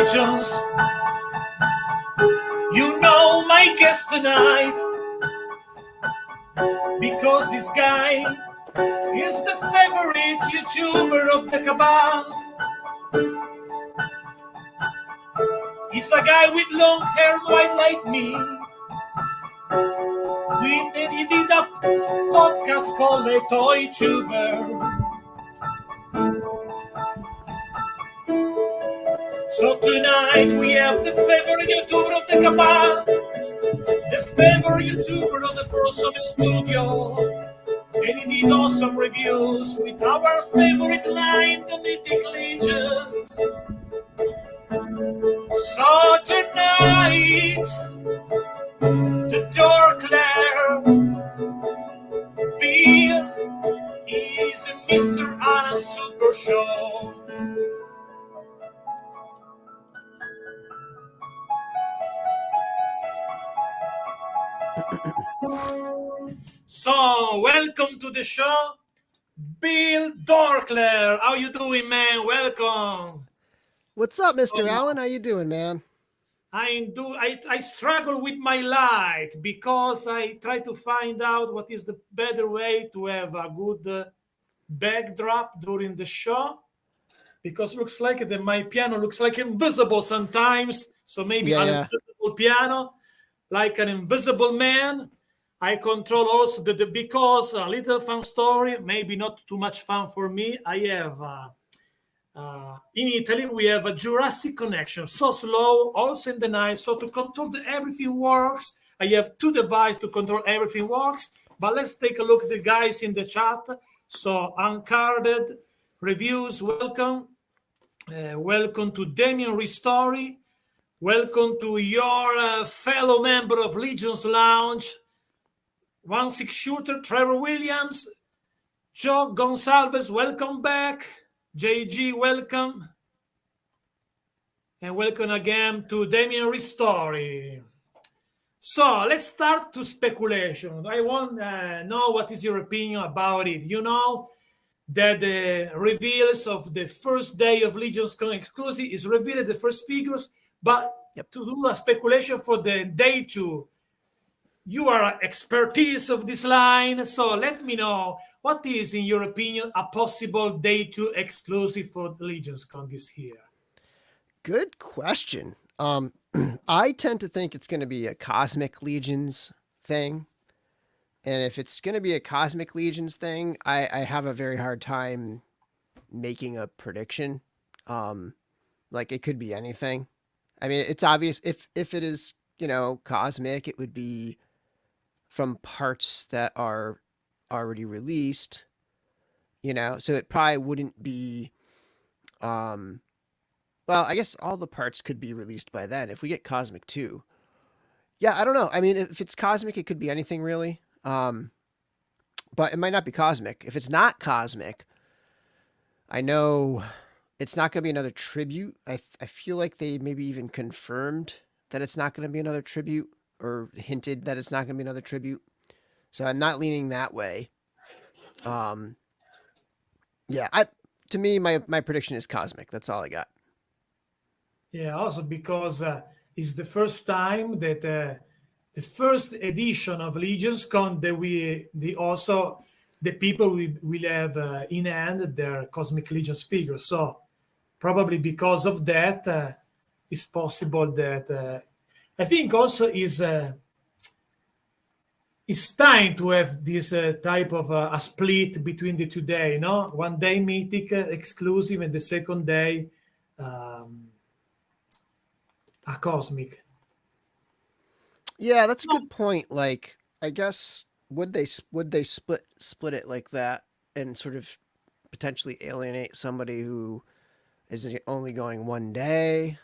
Legends. You know my guest tonight, because this guy is the favorite YouTuber of the cabal. He's a guy with long hair, white like me. He did a podcast called The Toy Tuber. So tonight we have the favorite YouTuber of the cabal, the favorite YouTuber of the Horsemen studio, and he did awesome reviews with our favorite line, the Mythic Legends. So tonight, the DorkLair Bill is a Mr. Alan SuperShow. So, welcome to the show, Bill DorkLair. How you doing, man? Welcome. What's up, Mr. Allen? How you doing, man? I struggle with my light because I try to find out what is the better way to have a good backdrop during the show, because looks like my piano looks like invisible sometimes. So maybe an invisible piano, like an invisible man. I control also because a little fun story, maybe not too much fun for me. I have in Italy we have a Jurassic connection, so slow, also in the night. So to control everything works, I have two devices to control everything works. But let's take a look at the guys in the chat. So Uncarded Reviews, welcome. Welcome to Damien Ristori. Welcome to your fellow member of Legion's Lounge, 1-6 Shooter, Trevor Williams, Joe Gonsalves, welcome back. JG, welcome. And welcome again to Damien Ristori. So let's start to speculation. I want to know what is your opinion about it. You know that the reveals of the first day of Legion's Con exclusive is revealed the first figures, but to do a speculation for the day two, you are expertise of this line, so let me know what is, in your opinion, a possible day two exclusive for the Legion's Con this year. Good question. I tend to think it's going to be a Cosmic Legions thing, and if it's going to be a Cosmic Legions thing, I have a very hard time making a prediction. Like it could be anything. I mean, it's obvious if it is, Cosmic, it would be from parts that are already released, so it probably wouldn't be, well, I guess all the parts could be released by then if we get Cosmic 2. Yeah, I don't know. I mean, if it's Cosmic, it could be anything really. But it might not be Cosmic. If it's not Cosmic, I know it's not going to be another tribute. I feel like they maybe even confirmed that it's not going to be another tribute, or hinted that it's not going to be another tribute. So I'm not leaning that way. To me, my prediction is Cosmic. That's all I got. Yeah, also because it's the first time that the first edition of Legion's Con that the people will have in hand their Cosmic Legions figures. So probably because of that, it's possible that I think also it's time to have this type of a split between the 2 days, no? 1 day Mythic exclusive and the second day a Cosmic. Yeah, that's a good point. Like, I guess would they split it like that and sort of potentially alienate somebody who is only going 1 day,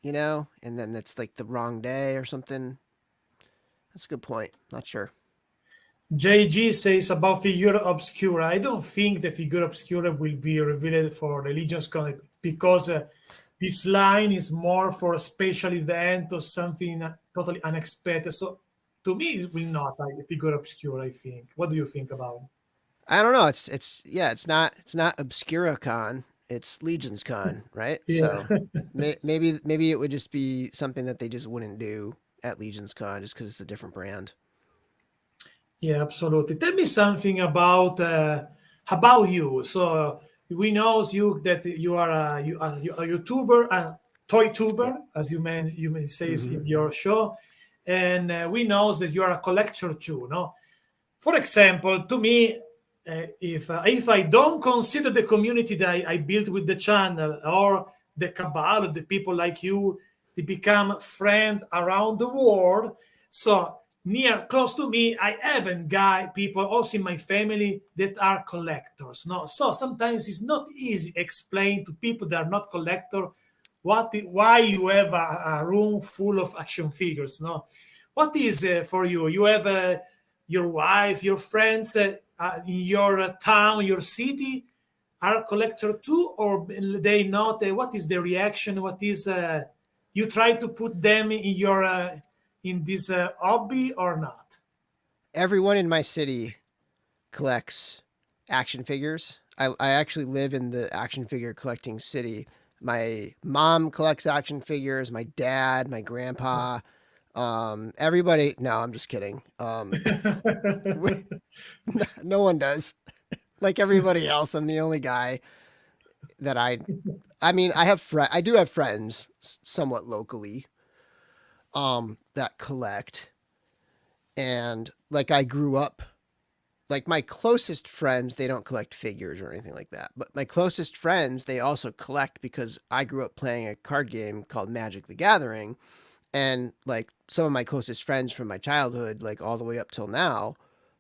and then it's like the wrong day or something. That's a good point. Not sure. JG says about Figura Obscura. I don't think the Figura Obscura will be revealed for the Legion's Con because this line is more for a special event or something totally unexpected. So to me, it will not like a Figura Obscura, I think. What do you think about it? I don't know. It's not ObscuraCon. It's Legion's Con, right? Yeah. So maybe it would just be something that they just wouldn't do at Legion's Con just because it's a different brand. Yeah, absolutely. Tell me something about you. So we know you that you are a YouTuber, a toy Yeah. tuber, as you may say Hmm. in your show, and we know that you are a collector too. No, for example, to me, if I don't consider the community that I built with the channel or the cabal, the people like you, they become friends around the world. So near close to me, I haven't guy people also in my family that are collectors. No, so sometimes it's not easy explain to people that are not collector why you have a room full of action figures. No, what is for you? You have your wife, your friends in your town, your city are a collector too, or they not? What is the reaction? What is you try to put them in your in this hobby or not? Everyone in my city collects action figures. I actually live in the action figure collecting city. My mom collects action figures, my dad, my grandpa, everybody. No, I'm just kidding. No one does. Like everybody else, I'm the only guy that I mean, I do have friends somewhat locally that collect, and like I grew up, like my closest friends, they don't collect figures or anything like that. But my closest friends, they also collect because I grew up playing a card game called Magic the Gathering. And like some of my closest friends from my childhood, like all the way up till now,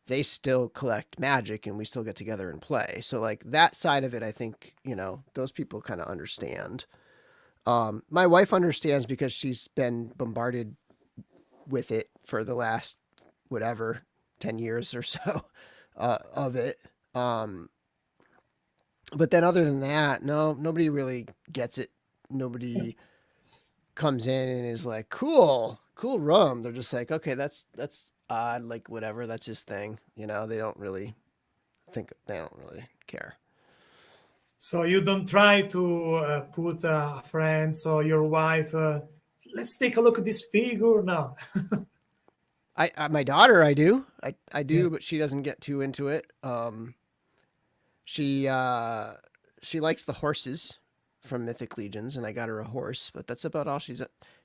they still collect Magic and we still get together and play. So like that side of it, I think, those people kind of understand. My wife understands because she's been bombarded with it for the last whatever 10 years or so of it. Um, but then other than that, no, nobody really gets it. Nobody comes in and is like, cool rum. They're just like, okay, that's odd, like whatever, that's his thing. They don't really care. So you don't try to put friends or your wife. Let's take a look at this figure now. My daughter, I do, I Yeah. do, but she doesn't get too into it. She she likes the horses from Mythic Legions, and I got her a horse, but that's about all. She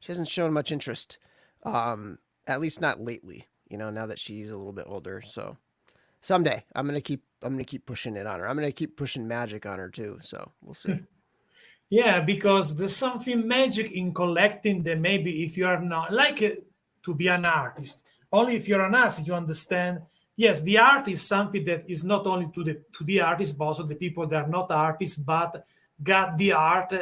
hasn't shown much interest, at least not lately. Now that she's a little bit older. So someday I'm gonna keep pushing it on her. I'm gonna keep pushing magic on her too. So we'll see. Yeah, because there's something magic in collecting that maybe if you are not like to be an artist, only if you're an artist you understand. Yes, the art is something that is not only to the artist, but also the people that are not artists but got the art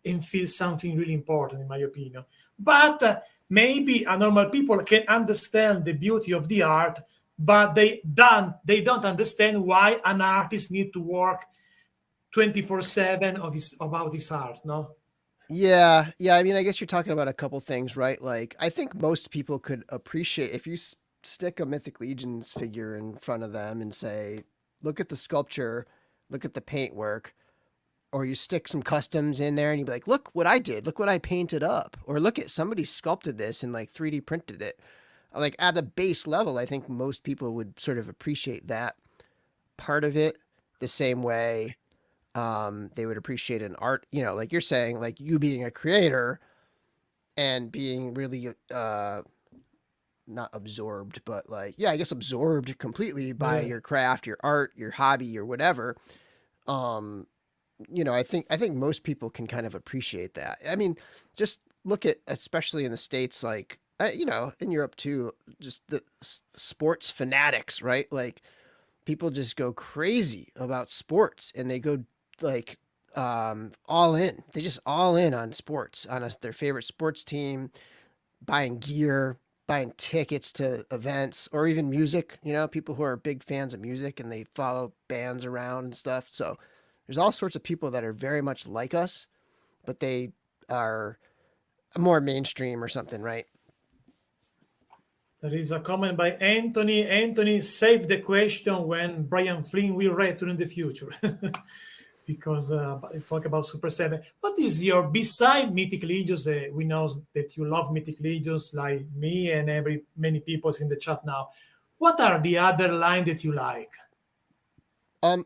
and feel something really important, in my opinion. But maybe a normal people can understand the beauty of the art, but they don't understand why an artist need to work 24/7 about his art, no? Yeah. I mean, I guess you're talking about a couple things, right? Like, I think most people could appreciate if you stick a Mythic Legions figure in front of them and say, "Look at the sculpture, look at the paintwork," or you stick some customs in there and you be like, "Look what I did, look what I painted up," or "Look at somebody sculpted this and like 3D printed it." Like at the base level, I think most people would sort of appreciate that part of it the same way they would appreciate an art, like you're saying, like you being a creator and being really not absorbed, but like, yeah, I guess absorbed completely by Yeah. your craft, your art, your hobby, or whatever. Um, I think most people can kind of appreciate that. I mean, just look at, especially in the States, like in Europe too, just the sports fanatics, right? Like people just go crazy about sports and they go like all in. They just all in on sports, on their favorite sports team, buying gear, buying tickets to events, or even music. People who are big fans of music and they follow bands around and stuff. So there's all sorts of people that are very much like us, but they are more mainstream or something, right? There is a comment by Anthony. Anthony, save the question when Brian Flynn will return in the future. because I talk about Super 7. What is your, beside Mythic Legions, we know that you love Mythic Legions like me and many people in the chat now. What are the other line that you like? Um,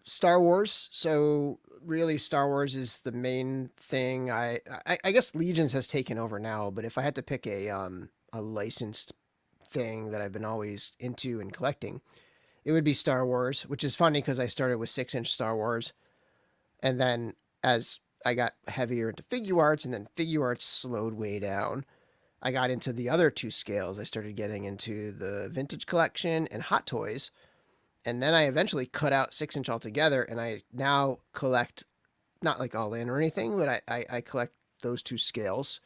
Star Wars. So really, Star Wars is the main thing. I guess Legions has taken over now, but if I had to pick a licensed thing that I've been always into and collecting, it would be Star Wars. Which is funny because I started with 6-inch Star Wars, and then as I got heavier into figure arts, and then figure arts slowed way down, I got into the other two scales. I started getting into the vintage collection and Hot Toys, and then I eventually cut out 6-inch altogether, and I now collect, not like all in or anything, but I collect those two scales.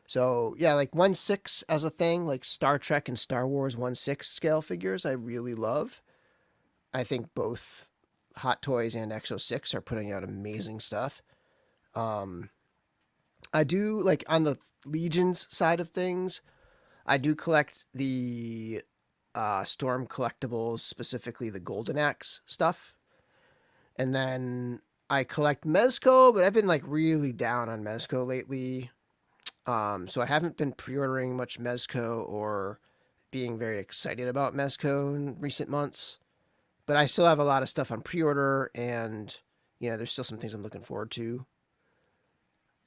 So yeah, like 1/6 as a thing, like Star Trek and Star Wars 1/6 scale figures, I really love. I think both Hot Toys and Exo 6 are putting out amazing stuff. Um, I do like on the Legions side of things. I do collect the Storm collectibles, specifically the Golden Axe stuff, and then I collect Mezco, but I've been like really down on Mezco lately. So I haven't been pre-ordering much Mezco or being very excited about Mezco in recent months. But I still have a lot of stuff on pre-order, and there's still some things I'm looking forward to.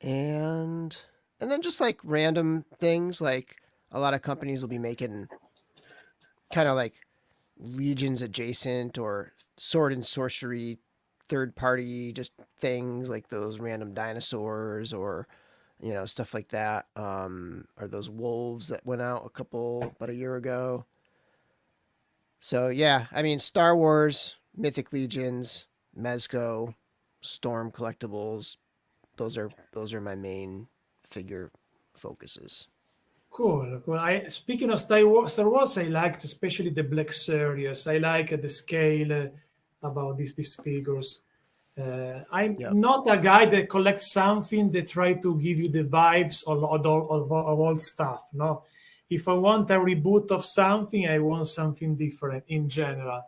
And then just like random things, like a lot of companies will be making kind of like Legions adjacent or sword and sorcery third party just things like those random dinosaurs or stuff like that, or those wolves that went out about a year ago. So yeah, I mean, Star Wars, Mythic Legions, Mezco, Storm collectibles, those are my main figure focuses. Cool. Well, speaking of Star Wars, I liked especially the Black Series. I like the scale about these figures. I'm Yep. not a guy that collects something that try to give you the vibes of old stuff. No, if I want a reboot of something, I want something different in general.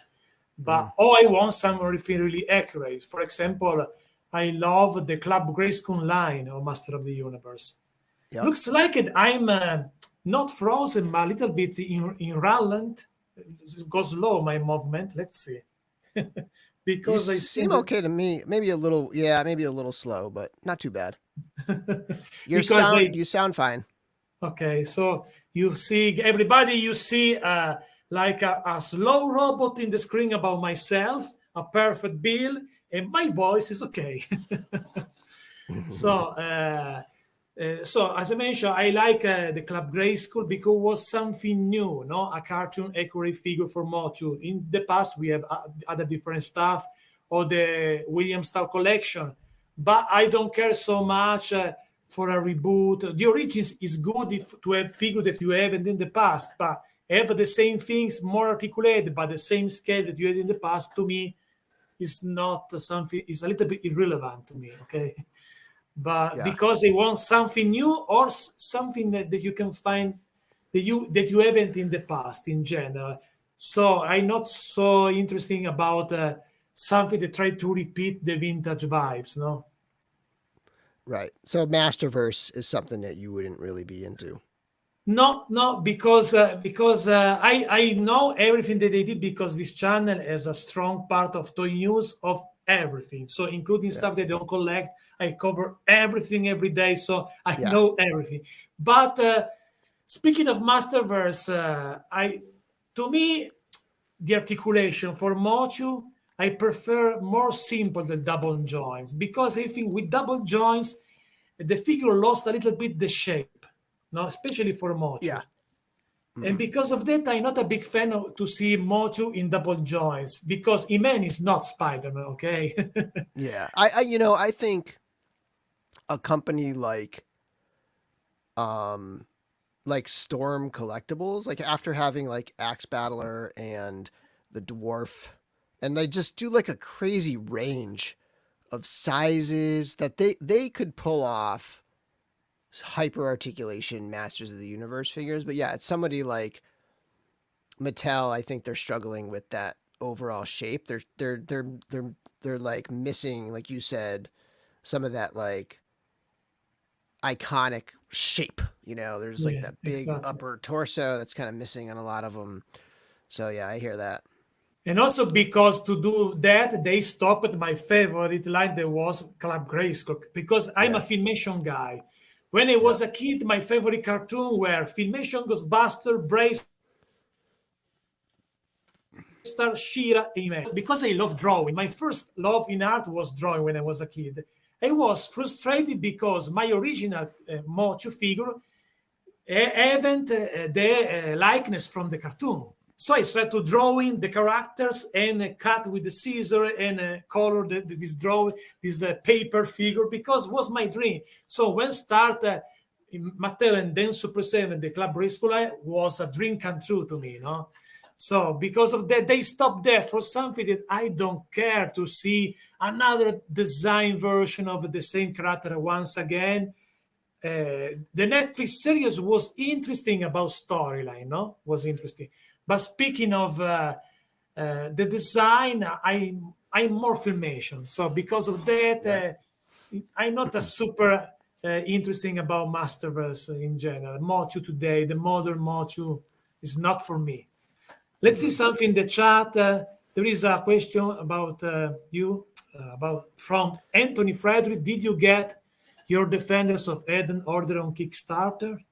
But Mm, I want something really accurate. For example, I love the Club Grayskull line of Master of the Universe. yep. Looks like it, I'm not frozen, but a little bit in rallant. Go slow, my movement. Let's see. You Because I see seem okay to me. Maybe a little, yeah, maybe a little slow, but not too bad. because I You sound fine. okay. So you see everybody. You see like a slow robot in the screen about myself, a perfect bill, and my voice is okay. So, so as I mentioned, I like the Club Grayskull because it was something new, no? A cartoon accurate figure for Motu. In the past, we have other different stuff, or the William Star collection, but I don't care so much for a reboot. The origins is good if to have figure that you haven't in the past, but have the same things more articulated, but the same scale that you had in the past. To me, is not something. Is a little bit irrelevant to me. Okay. But Yeah. because they want something new or something that you can find that you haven't in the past in general. So I'm not so interested about something that try to repeat the vintage vibes, no. Right. So Masterverse is something that you wouldn't really be into. No, no, because I know everything that they did because this channel has a strong part of toy news of everything. So including Yeah. stuff they don't collect, I cover everything every day, so I Yeah. know everything. But speaking of Masterverse, I to me the articulation for Mochu, I prefer more simple than double joints because I think with double joints the figure lost a little bit the shape, no, especially for Yeah. Mochu. And Hmm. because of that, I'm not a big fan of to see Motu in double joints because Iman is not Spider-Man, okay? Yeah. I think a company um like Storm Collectibles, like after having like Axe Battler and the Dwarf, and they just do like a crazy range of sizes that they could pull off hyper articulation Masters of the Universe figures. But yeah, it's somebody like Mattel. I think they're struggling with that overall shape. They're like missing, like you said, some of that like iconic shape. You know, there's like Yeah, that big exactly. upper torso that's kind of missing on a lot of them. So yeah, I hear that. And also because to do that, they stopped my favorite line that was Club Grayskull because I'm a Yeah. Filmation guy. When I Yep. was a kid, my favorite cartoon were Filmation, Ghostbuster, Brave Star, Shira, Image. Because I love drawing, my first love in art was drawing when I was a kid. I was frustrated because my original Mochu figure haven't the likeness from the cartoon. So I started to drawing the characters and cut with the scissor and color this this paper figure because it was my dream. So when start Mattel and then Super 7, the Club Riscola was a dream come true to me, you know. So because of that, they stopped there for something that I don't care to see another design version of the same character once again. The Netflix series was interesting about storyline, no? Was interesting. But speaking of the design, I'm more filmation. So because of that, Yeah. I'm not a super interesting about Masterverse in general. Mochu today, the modern Mochu is not for me. Let's see Hmm. something in the chat. There is a question about you, about from Anthony Frederick. Did you get your Defenders of Eden order on Kickstarter?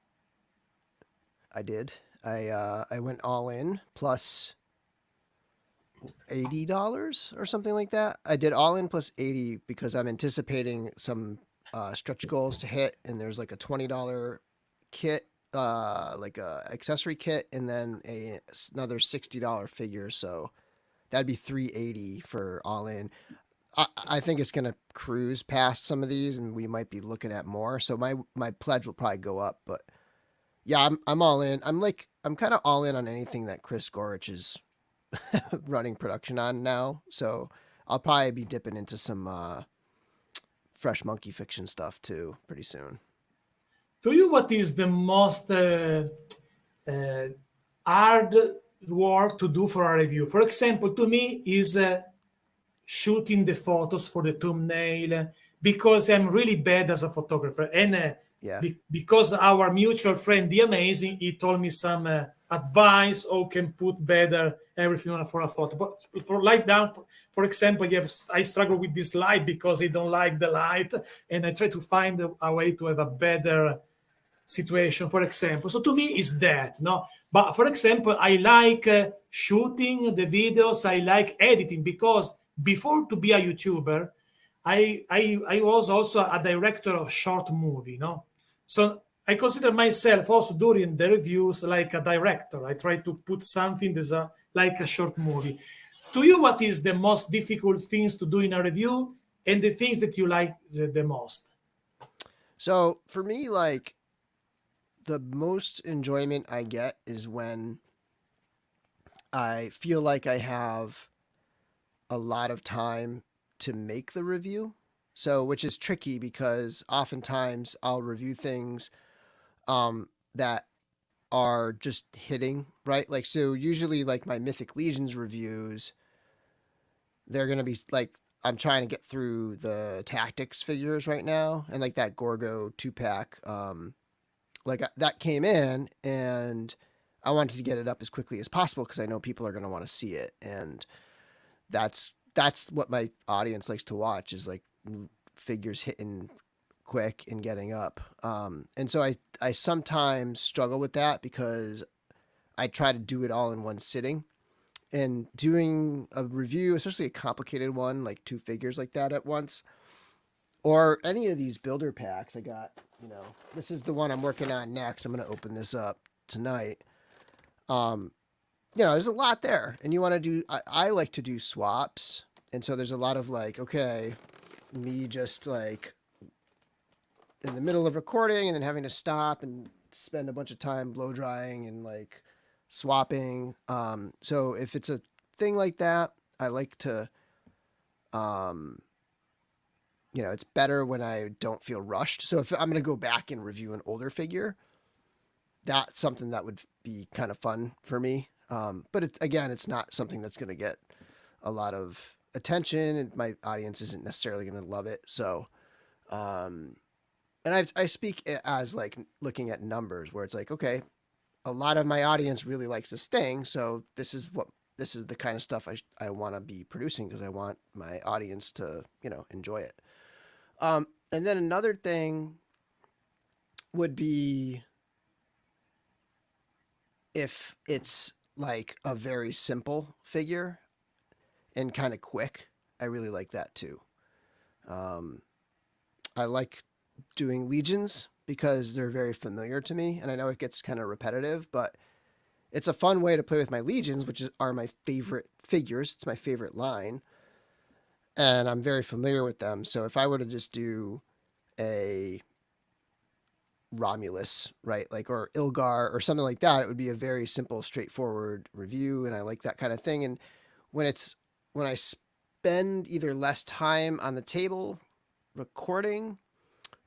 I did. I went all in plus $80 or something like that. I did all in plus 80 because I'm anticipating some stretch goals to hit, and there's like a $20 kit, like a accessory kit, and then another $60 figure. So that'd be 380 for all in. I think it's gonna cruise past some of these, and we might be looking at more. So my pledge will probably go up, but yeah, I'm all in. I'm kind of all in on anything that Chris Gorich is running production on now. So I'll probably be dipping into some fresh monkey fiction stuff too pretty soon. To you, what is the most uh, hard work to do for a review? For example, to me, is shooting the photos for the thumbnail because I'm really bad as a photographer. And Yeah. because our mutual friend, The Amazing, he told me some advice how can put better everything on for a photo. But for light down, for example, I struggle with this light because I don't like the light, and I try to find a way to have a better situation, for example. So to me, is that no. But for example, I like shooting the videos. I like editing because before to be a YouTuber, I was also a director of short movie. No, so I consider myself also during the reviews like a director. I try to put something that's like a short movie. To you, what is the most difficult things to do in a review, and the things that you like the most? So for me, like the most enjoyment I get is when I feel like I have a lot of time to make the review. So, which is tricky because oftentimes I'll review things that are just hitting, right? Like, so usually, like my Mythic Legions reviews, they're going to be like, I'm trying to get through the tactics figures right now. And like that Gorgo 2-pack, like that came in and I wanted to get it up as quickly as possible because I know people are going to want to see it. And that's what my audience likes to watch is like figures hitting quick and getting up. And so I sometimes struggle with that because I try to do it all in one sitting. And doing a review, especially a complicated one, like two figures like that at once, or any of these builder packs I got, this is the one I'm working on next. I'm going to open this up tonight. There's a lot there, and you want to do, I like to do swaps. And so there's a lot of like, okay, me just like in the middle of recording and then having to stop and spend a bunch of time blow drying and like swapping. So if it's a thing like that, I like to, it's better when I don't feel rushed. So if I'm going to go back and review an older figure, that's something that would be kind of fun for me. But again, it's not something that's going to get a lot of attention, and my audience isn't necessarily going to love it. So, um, and I speak as like looking at numbers where it's like, okay, a lot of my audience really likes this thing, so this is the kind of stuff I want to be producing because I want my audience to enjoy it. And then another thing would be if it's like a very simple figure and kind of quick. I really like that too. Um, I like doing legions because they're very familiar to me, and I know it gets kind of repetitive, but it's a fun way to play with my legions, which are my favorite figures. It's my favorite line, and I'm very familiar with them. So if I were to just do a Romulus, right, like or Ilgar or something like that, it would be a very simple, straightforward review, and I like that kind of thing. And when I spend either less time on the table recording,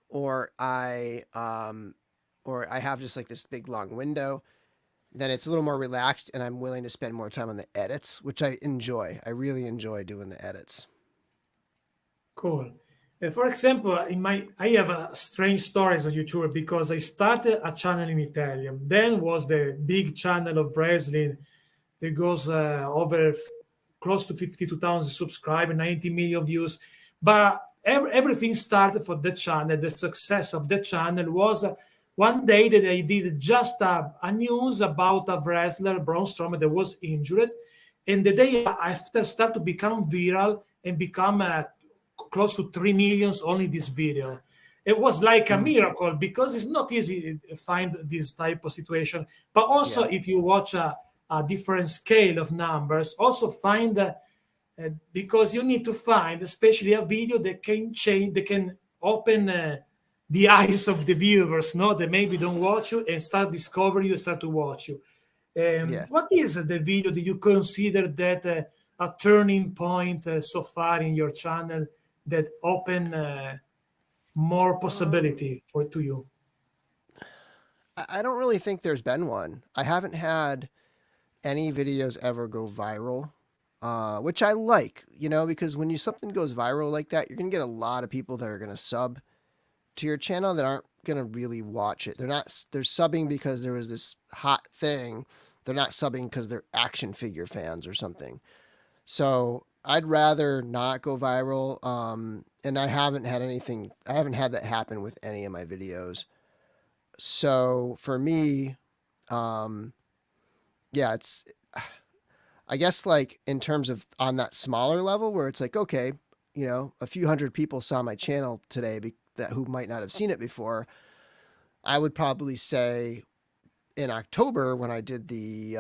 or I have just like this big long window, then it's a little more relaxed, and I'm willing to spend more time on the edits, which I enjoy. I really enjoy doing the edits. Cool. For example, I have a strange story as a YouTuber because I started a channel in Italian. Then was the big channel of wrestling that goes over close to 52,000 subscribers, 90 million views. But everything started for the channel. The success of the channel was one day that I did just a news about a wrestler, Braun Strowman, that was injured. And the day after started to become viral and become close to 3 millions only this video. It was like a miracle because it's not easy to find this type of situation. But also, Yeah. if you watch a different scale of numbers, also find because you need to find, especially a video that can change, that can open the eyes of the viewers, no, that maybe don't watch you and start discovering you, start to watch you. Yeah. What is the video that you consider that a turning point so far in your channel that open more Um, possibility for to you? I don't really think there's been one. I haven't had any videos ever go viral, which I like, because when something goes viral like that, you're gonna get a lot of people that are gonna sub to your channel that aren't gonna really watch it. They're subbing because there was this hot thing. They're not subbing because they're action figure fans or something. So I'd rather not go viral. And I haven't had anything. I haven't had that happen with any of my videos. So for me, um, yeah, it's I guess like in terms of on that smaller level where it's like, okay, a few hundred people saw my channel today that who might not have seen it before. I would probably say in October when I did the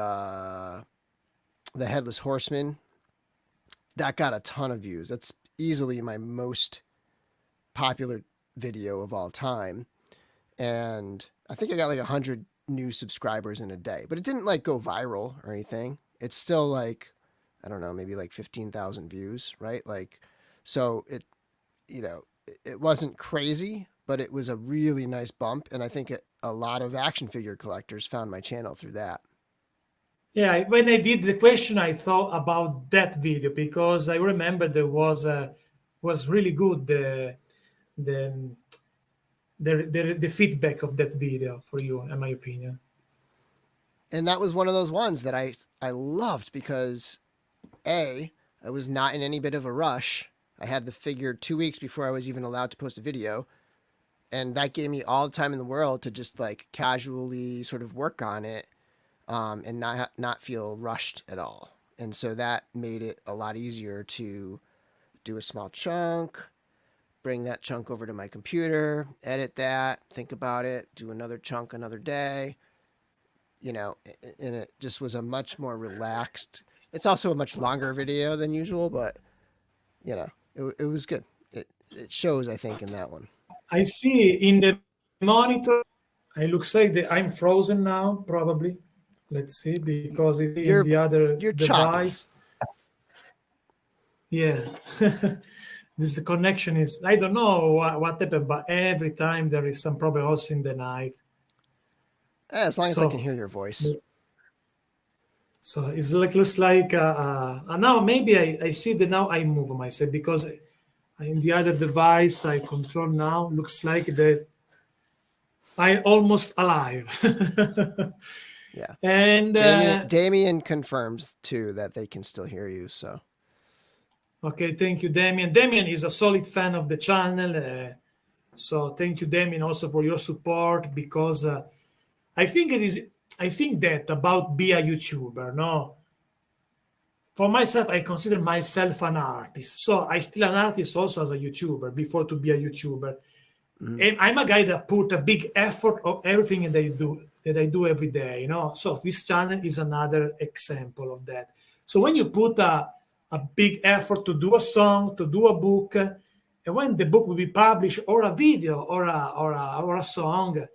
Headless Horseman, that got a ton of views. That's easily my most popular video of all time, and I think I got like 100 new subscribers in a day. But it didn't like go viral or anything. It's still like, I don't know, maybe like 15,000 views, right? Like, so it wasn't crazy, but it was a really nice bump, and I think a lot of action figure collectors found my channel through that. Yeah, when I did the question, I thought about that video because I remember there was really good the the feedback of that video for you, in my opinion. And that was one of those ones that I loved because A, I was not in any bit of a rush. I had the figure 2 weeks before I was even allowed to post a video, and that gave me all the time in the world to just like casually sort of work on it, and not feel rushed at all. And so that made it a lot easier to do a small chunk, bring that chunk over to my computer, edit that, think about it, do another chunk another day, and it just was a much more relaxed. It's also a much longer video than usual, but it was good. It shows, I think, in that one. I see in the monitor, it looks like I'm frozen now, probably. Let's see, because in You're the other you're choppy. device, yeah. This the connection is, I don't know what happened, but every time there is some problem also in the night. As long as I can So hear your voice. So it's like looks like now maybe I see that now I move myself because in the other device I control now looks like that I almost alive. Yeah. And Damien confirms too that they can still hear you. So okay, thank you, Damien. Damien is a solid fan of the channel, so thank you, Damien, also for your support because I think it is. I think that about be a YouTuber, no. For myself, I consider myself an artist. So I still an artist also as a YouTuber before to be a YouTuber. mhm. And I'm a guy that put a big effort of everything that I do every day, you know. So this channel is another example of that. So when you put a big effort to do a song, to do a book, and when the book will be published or a video or a song,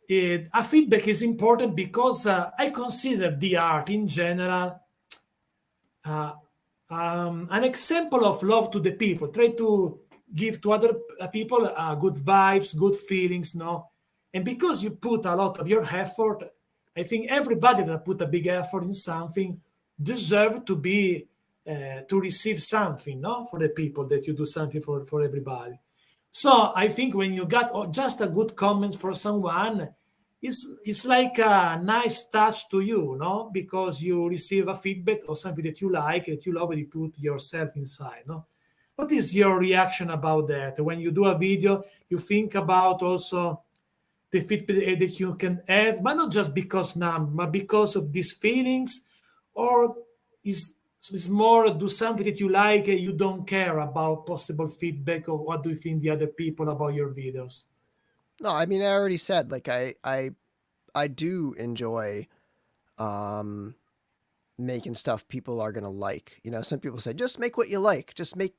a feedback is important because I consider the art in general uh, an example of love to the people. Try to give to other people good vibes, good feelings, no. And because you put a lot of your effort, I think everybody that put a big effort in something deserve to be to receive something, no, for the people that you do something for everybody. So I think when you got just a good comment for someone, it's like a nice touch to you, no? Because you receive a feedback or something that you like, that you love, and you put yourself inside, no? What is your reaction about that? When you do a video, you think about also the feedback that you can have, but not just because numb, but because of these feelings, or is more do something that you like, you don't care about possible feedback, or what do you think the other people about your videos? No, I mean I already said like I do enjoy um making stuff people are gonna like. You know, some people say just make what you like, just make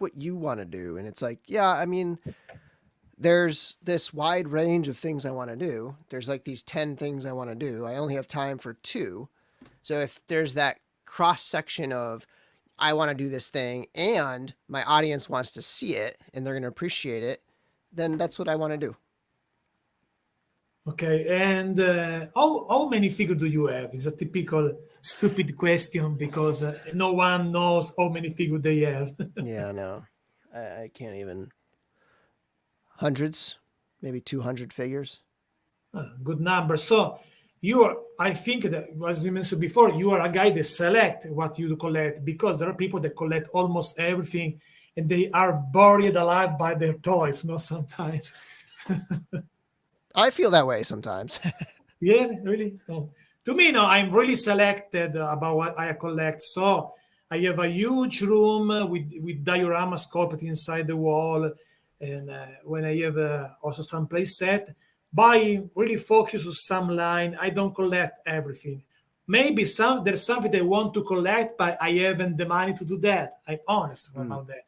what you want to do, and it's like yeah, I mean there's this wide range of things I want to do. There's like these 10 things I want to do. I only have time for two. So if there's that cross section of I want to do this thing and my audience wants to see it and they're going to appreciate it, then that's what I want to do. Okay, and how many figures do you have? It's a typical stupid question because no one knows how many figures they have. Yeah, no, I can't even. Hundreds, maybe 200 figures. Good number. So you are, I think that as we mentioned before, you are a guy that select what you collect because there are people that collect almost everything and they are buried alive by their toys, no, sometimes. I feel that way sometimes. Yeah, really. No. To me, no, I'm really selected about what I collect. So I have a huge room with diorama sculpted inside the wall, and when I have also some place set, by really focus on some line, I don't collect everything. Maybe there's something I want to collect, but I haven't the money to do that. I'm honest Mm. about that.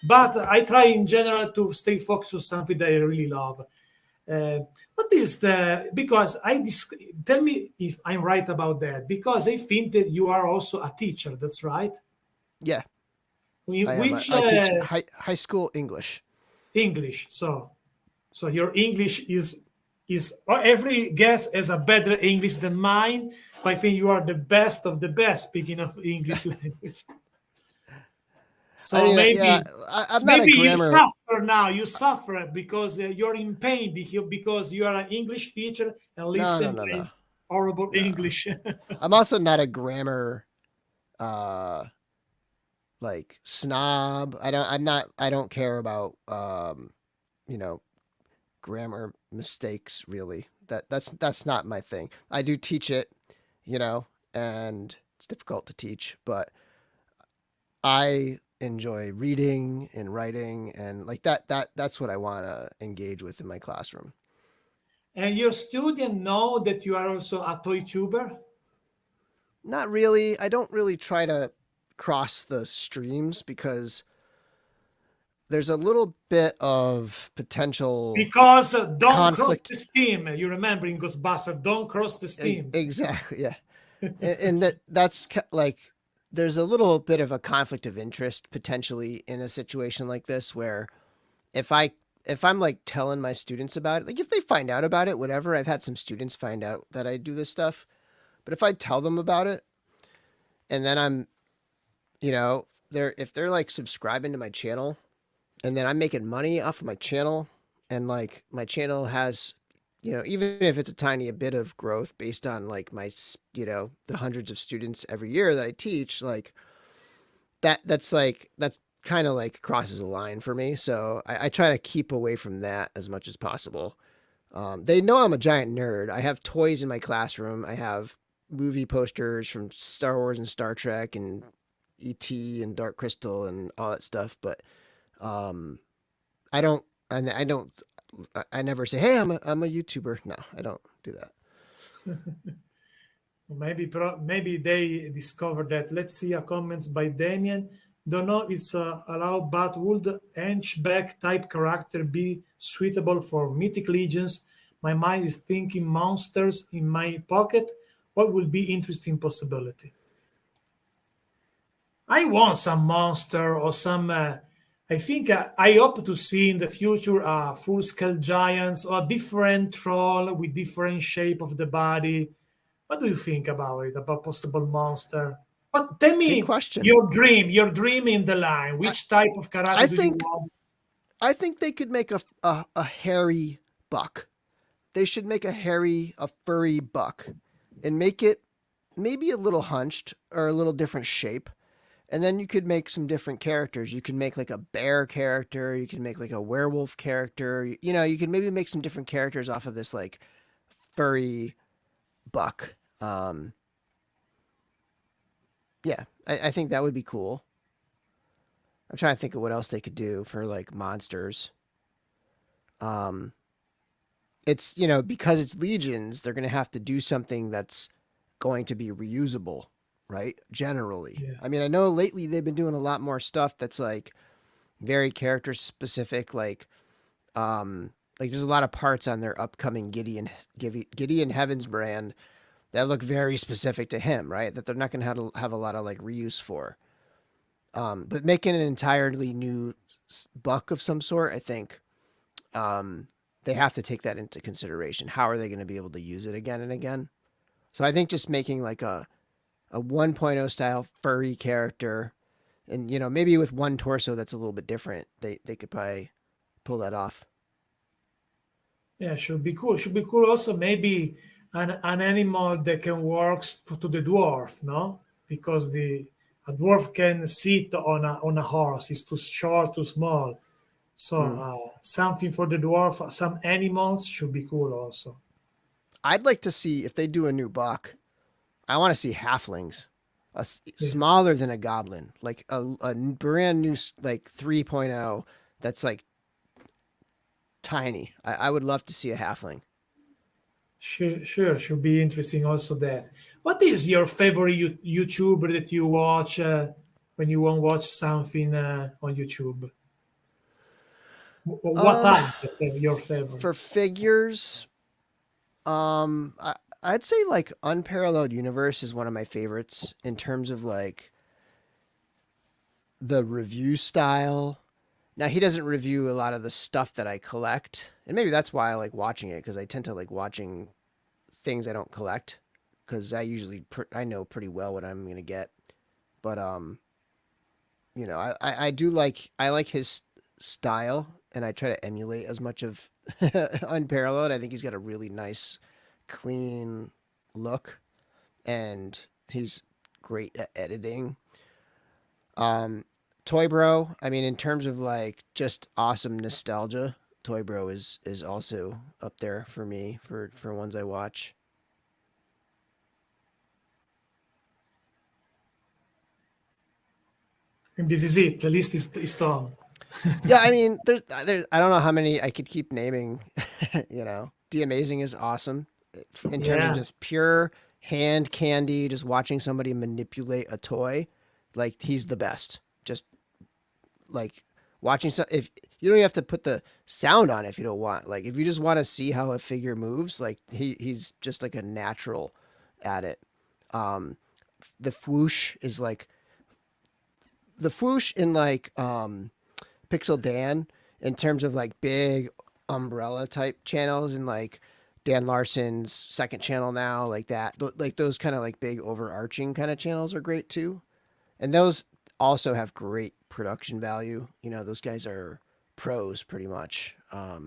But I try in general to stay focused on something that I really love. Uh, what is the because tell me if I'm right about that because I think that you are also a teacher. That's right. Yeah, I am. Which I teach high school English. English? So your English is every guest has a better English than mine. But I think you are the best of the best speaking of English language. I So mean, yeah, maybe I'm not a maybe you grammar. suffer now. You suffer because you're in pain because you are an English teacher and No, no, listen no, my no, horrible no. English. I'm also not a grammar uh like snob. I'm not. I don't care about you know grammar mistakes really. That's not my thing. I do teach it, you know, and it's difficult to teach, but I enjoy reading and writing and like that's what I want to engage with in my classroom. And your student know that you are also a toy tuber Not really. I don't really try to cross the streams because there's a little bit of potential because don't cross conflict. the steam. You remember in Ghostbusters, don't cross the steam. Exactly, yeah. And that's like there's a little bit of a conflict of interest potentially in a situation like this where if I if I'm like telling my students about it, like if they find out about it, whatever, I've had some students find out that I do this stuff, But if I tell them about it and then I'm, if they're like subscribing to my channel and then I'm making money off of my channel and like my channel has, even if it's a tiny bit of growth based on like my, the hundreds of students every year that I teach, like that's kind of like crosses a line for me. So I try to keep away from that as much as possible. They know I'm a giant nerd. I have toys in my classroom. I have movie posters from Star Wars and Star Trek and E.T. and Dark Crystal and all that stuff. But um, I don't, I don't, I never say, "Hey, I'm a YouTuber." No, I don't do that. Maybe they discovered that. Let's see a comments by Damien. Don't know it's allowed, but would henchback type character be suitable for mythic legions? My mind is thinking monsters in my pocket. What will be interesting possibility? I want some monster or some. I think I hope to see in the future full-scale giants or a different troll with different shape of the body. What do you think about it? About possible monster? But tell Good me question. your dream in the line. I, Which type of character I do you think want? I think they could make a hairy buck. They should make a furry buck, and make it maybe a little hunched or a little different shape. And then you could make some different characters. You could make like a bear character. You could make like a werewolf character. You could maybe make some different characters off of this like furry buck. Yeah, I think that would be cool. I'm trying to think of what else they could do for like monsters. Um, it's because it's legions, they're gonna have to do something that's going to be reusable, right? Generally, Yeah. I mean, I know lately they've been doing a lot more stuff that's like very character specific, like there's a lot of parts on their upcoming Gideon Heavens brand that look very specific to him, right? That they're not going to have a lot of like reuse for. But making an entirely new buck of some sort, I think they have to take that into consideration. How are they going to be able to use it again and again? So I think just making like a 1.0 style furry character, and maybe with one torso that's a little bit different, they could probably pull that off. Yeah, should be cool. Should be cool also maybe an animal that can work to the dwarf, no? Because the a dwarf can sit on a horse. It's too short, too small. So Mm. something for the dwarf, some animals should be cool also. I'd like to see if they do a new buck. I want to see halflings, Yeah. smaller than a goblin, like a brand new like 3.0 that's like tiny. I would love to see a halfling. Sure, should be interesting also that. What is your favorite YouTuber that you watch when you want to watch something on YouTube? What Um, are your for favorite? figures, I'd say like Unparalleled Universe is one of my favorites in terms of like the review style. Now he doesn't review a lot of the stuff that I collect, and maybe that's why I like watching it, because I tend to like watching things I don't collect, because I know pretty well what I'm gonna get. But I do I like his style, and I try to emulate as much of Unparalleled. I think he's got a really nice, clean look, and he's great at editing. Um, Toy Bro, I mean, in terms of like just awesome nostalgia, Toy Bro is also up there for me for ones I watch. And this is it. The list is done. Yeah, I mean, there's I don't know how many I could keep naming. The Amazing is awesome in terms of Yeah, just pure hand candy, just watching somebody manipulate a toy. Like he's the best. Just like watching some. If you don't even have to put the sound on if you don't want. Like if you just want to see how a figure moves, like he's just like a natural at it. Um, the Fwoosh is like the Fwoosh in like Pixel Dan, in terms of like big umbrella type channels and like Dan Larson's second channel now, like that. Like those kind of like big overarching kind of channels are great too. And those also have great production value. You know, those guys are pros pretty much. Yeah.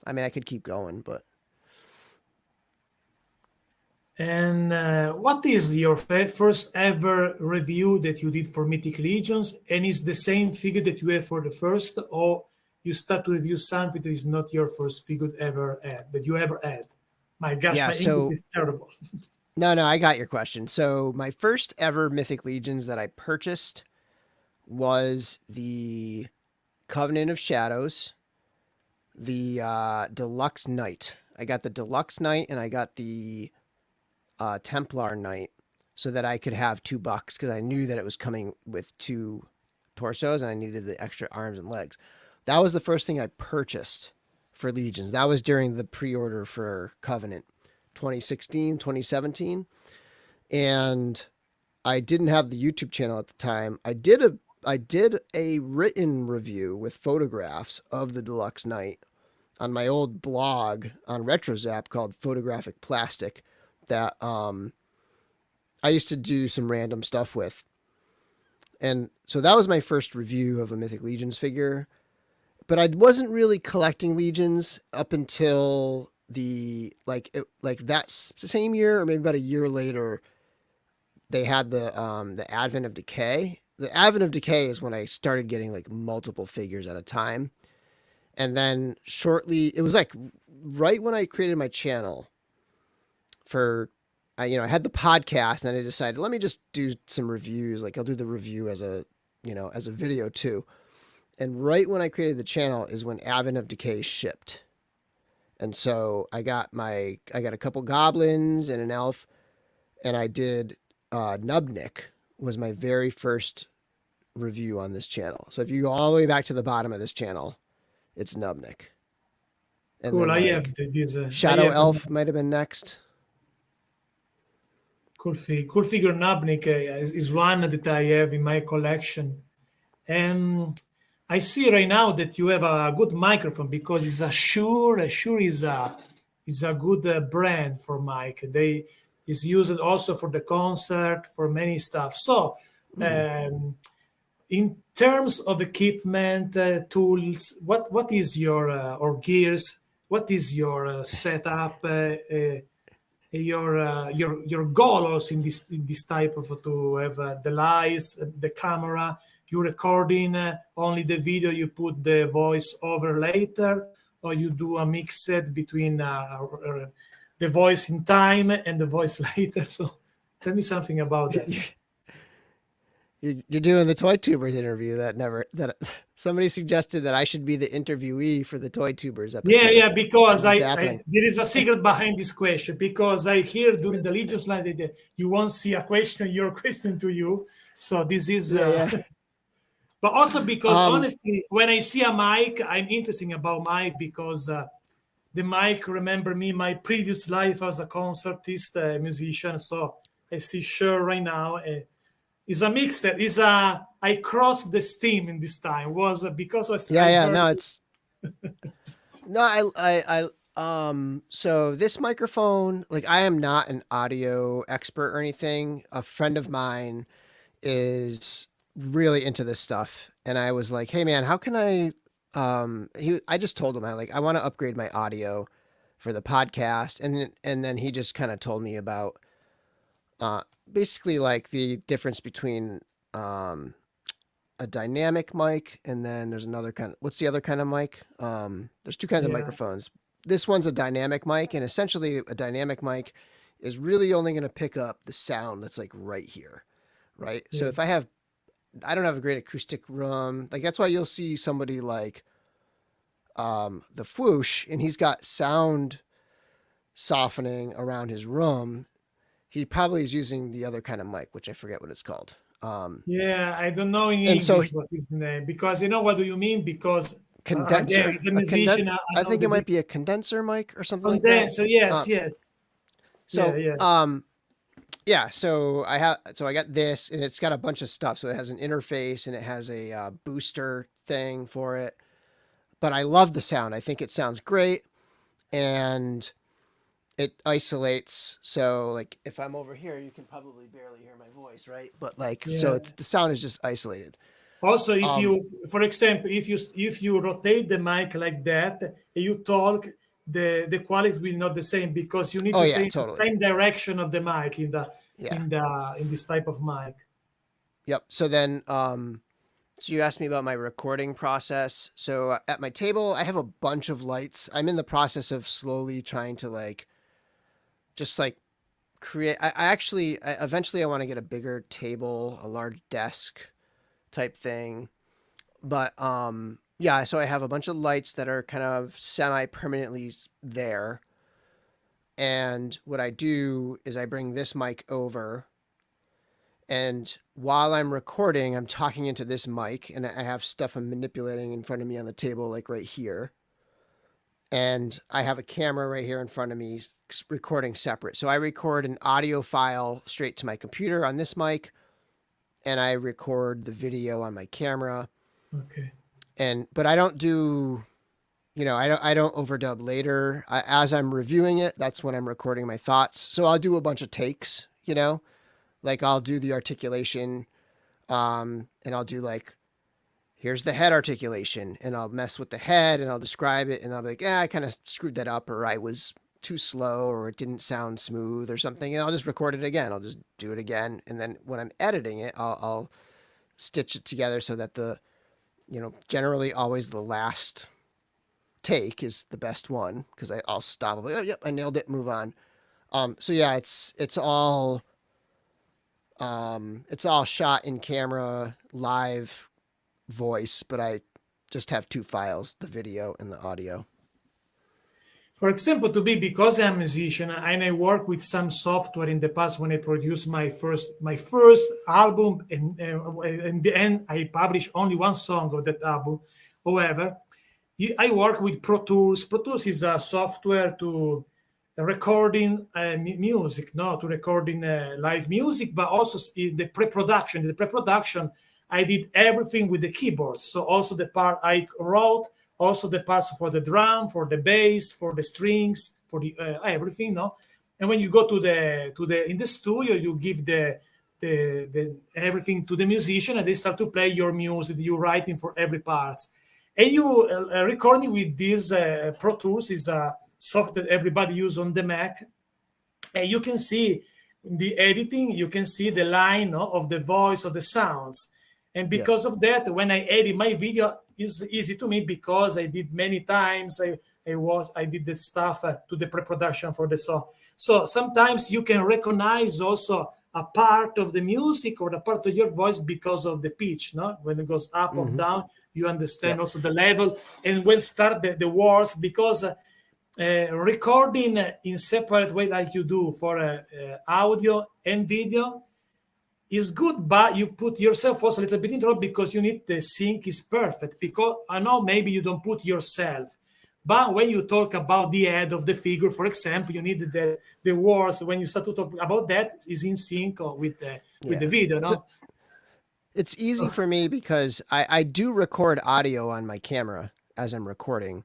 I mean, I could keep going, but And what is your first ever review that you did for Mythic Legions? And is the same figure that you have for the first, or you start to review something that is not your first figure ever had, that you ever had? My gosh, yeah. my English So is terrible. no, I got your question. So my first ever Mythic Legions that I purchased was the Covenant of Shadows, the Deluxe Knight. I got the Deluxe Knight and I got the Templar Knight so that I could have $2 because I knew that it was coming with 2 torsos and I needed the extra arms and legs. That was the first thing I purchased for Legions. That was during the pre-order for Covenant 2016, 2017. And I didn't have the YouTube channel at the time. I did a written review with photographs of the Deluxe Knight on my old blog on RetroZap called Photographic Plastic that I used to do some random stuff with. And so that was my first review of a Mythic Legions figure. But I wasn't really collecting Legions up until the that same year or maybe about a year later. They had the Advent of Decay. The Advent of Decay is when I started getting like multiple figures at a time. And then shortly, it was like right when I created my channel for, I had the podcast and I decided, let me just do some reviews. Like I'll do the review as a video too. And right when I created the channel is when Advent of Decay shipped. And so I got a couple goblins and an elf, and I did Nubnik was my very first review on this channel. So if you go all the way back to the bottom of this channel, it's Nubnik. And Cool. then, I like, have this. Shadow Elf might have been next. Cool figure. Nubnik is one that I have in my collection. And I see right now that you have a good microphone because it's a Shure. Shure is a good brand for mic. They is used also for the concert, for many stuff. So, in terms of equipment, tools, what is your or gears? What is your setup? Your goal also in this type of to have the lights, the camera, you recording only the video, you put the voice over later, or you do a mix set between the voice in time and the voice later. So tell me something about that. You're doing the Toy Tubers interview that somebody suggested that I should be the interviewee for the Toy Tubers episode. Yeah, because This is I happening. there is a secret behind this question because I hear during the Legions line that you won't see a question, your question to you. So this is, Yeah. but also because honestly, when I see a mic, I'm interested about mic because the mic remember me my previous life as a concertist, musician. So I see Sure right now. Is a mix. I crossed the steam in this time was because I heard. No, it's no, so this microphone, like I am not an audio expert or anything. A friend of mine is really into this stuff, and I was like, hey man, how can I I just told him I want to upgrade my audio for the podcast, and then he just kind of told me about basically like the difference between a dynamic mic and then there's another kind of, what's the other kind of mic? There's 2 kinds of microphones. This one's a dynamic mic, and essentially a dynamic mic is really only going to pick up the sound that's like right here, right? So if I don't have a great acoustic room, like that's why you'll see somebody like the Fwoosh, and he's got sound softening around his room. He probably is using the other kind of mic, which I forget what it's called. I don't know in English what is the name, because you know what do you mean? Because condenser. again, as a musician, I think it might be a condenser mic or something like that. So yes. So so I got this, and it's got a bunch of stuff. So it has an interface and it has a booster thing for it. But I love the sound. I think it sounds great. and it isolates. So like if I'm over here, you can probably barely hear my voice, right? But like so Yeah. it's the sound is just isolated. Also, if Um you, for example, if you rotate the mic like that and you talk, the quality will not the same because you need oh to yeah, stay in the totally. same direction of the mic Yeah. in this type of mic. Yep. So then so you asked me about my recording process. So at my table, I have a bunch of lights. I'm in the process of slowly trying to like just like create I actually eventually I want to get a bigger table, a large desk type thing. But yeah, so I have a bunch of lights that are kind of semi permanently there. And what I do is I bring this mic over, and while I'm recording, I'm talking into this mic, and I have stuff I'm manipulating in front of me on the table, like right here. And I have a camera right here in front of me recording separate. So I record an audio file straight to my computer on this mic, and I record the video on my camera. Okay. And but I don't do, I don't overdub later. As I'm reviewing it, that's when I'm recording my thoughts. So I'll do a bunch of takes, like I'll do the articulation, and I'll do like, here's the head articulation, and I'll mess with the head and I'll describe it, and I'll be like, I kind of screwed that up, or I was too slow, or it didn't sound smooth or something, and I'll just record it again. I'll just do it again, and then when I'm editing it, I'll stitch it together so that generally always the last take is the best one, because I'll stop. I'll be like, oh, yep, I nailed it. Move on. So yeah, it's all shot in camera, live voice, but I just have two files: the video and the audio. For example, because I'm a musician and I work with some software in the past when I produced my first album, and in the end I published only one song of that album. However, I work with Pro Tools. Pro Tools is a software to recording music, no, to recording live music, but also the pre-production. The pre-production, I did everything with the keyboards. So also the part I wrote, also the parts for the drum, for the bass, for the strings, for the everything, no. And when you go to the in the studio, you give the everything to the musician, and they start to play your music. You writing for every part, and you recording with these Pro Tools is a software that everybody use on the Mac, and you can see in the editing, you can see the line, no, of the voice of the sounds, and Yep. because of that, when I edit my video, is easy to me because I did many times. I did the stuff to the pre-production for the song. So sometimes you can recognize also a part of the music or the part of your voice because of the pitch, no? When it goes up or Mm-hmm. down, you understand Yep. also the level, and when start the words, because recording in separate way like you do for audio and video is good, but you put yourself also a little bit in trouble because you need the sync is perfect. Because I know maybe you don't put yourself, but when you talk about the head of the figure, for example, you need the words. When you start to talk about that, is in sync with the Yeah. video, So no? it's easy So for me because I do record audio on my camera as I'm recording.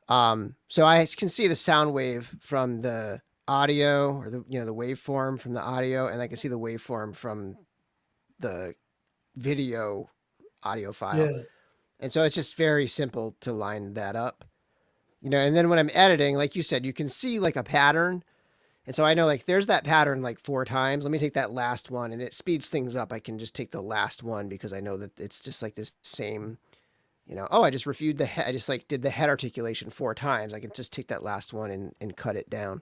So I can see the sound wave from the audio, or the waveform from the audio, and I can see the waveform from the video audio file. yeah, And so it's just very simple to line that up. And then when I'm editing, like you said, you can see like a pattern. And so I know like there's that pattern like four times. Let me take that last one, and it speeds things up. I can just take the last one because I know that it's just like this same, oh, I just reviewed the head. I just like did the head articulation four times. I can just take that last one and cut it down.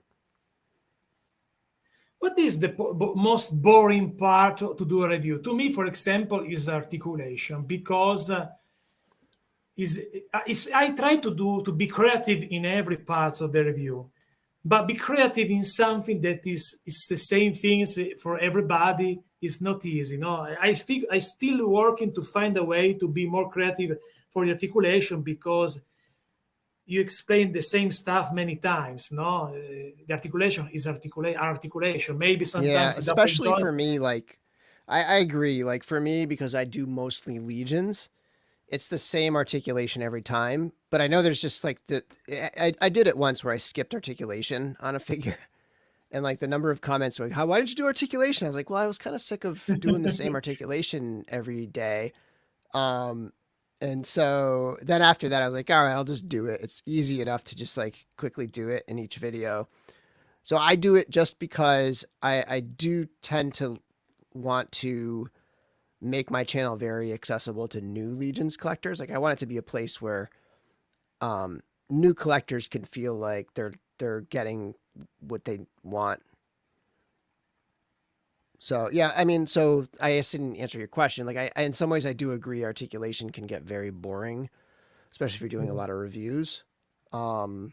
what is the most boring part to do a review? To me, for example, is articulation because I try to be creative in every part of the review, but be creative in something that is the same things for everybody is not easy. No, I think I still working to find a way to be more creative for the articulation because you explain the same stuff many times. No, the articulation is articulation. Maybe Yeah, sometimes it doesn't especially join. for me, like I agree. Like for me, because I do mostly legions, it's the same articulation every time, but I know there's just like I did it once where I skipped articulation on a figure. And like the number of comments were like, why did you do articulation? I was like, well, I was kind of sick of doing the same articulation every day. And so then after that, I was like, all right, I'll just do it. It's easy enough to just like quickly do it in each video. So I do it just because I do tend to want to make my channel very accessible to new Legions collectors. Like I want it to be a place where new collectors can feel like they're getting what they want. So yeah, I mean, so I guess didn't answer your question. Like I in some ways I do agree articulation can get very boring, especially if you're doing a lot of reviews. What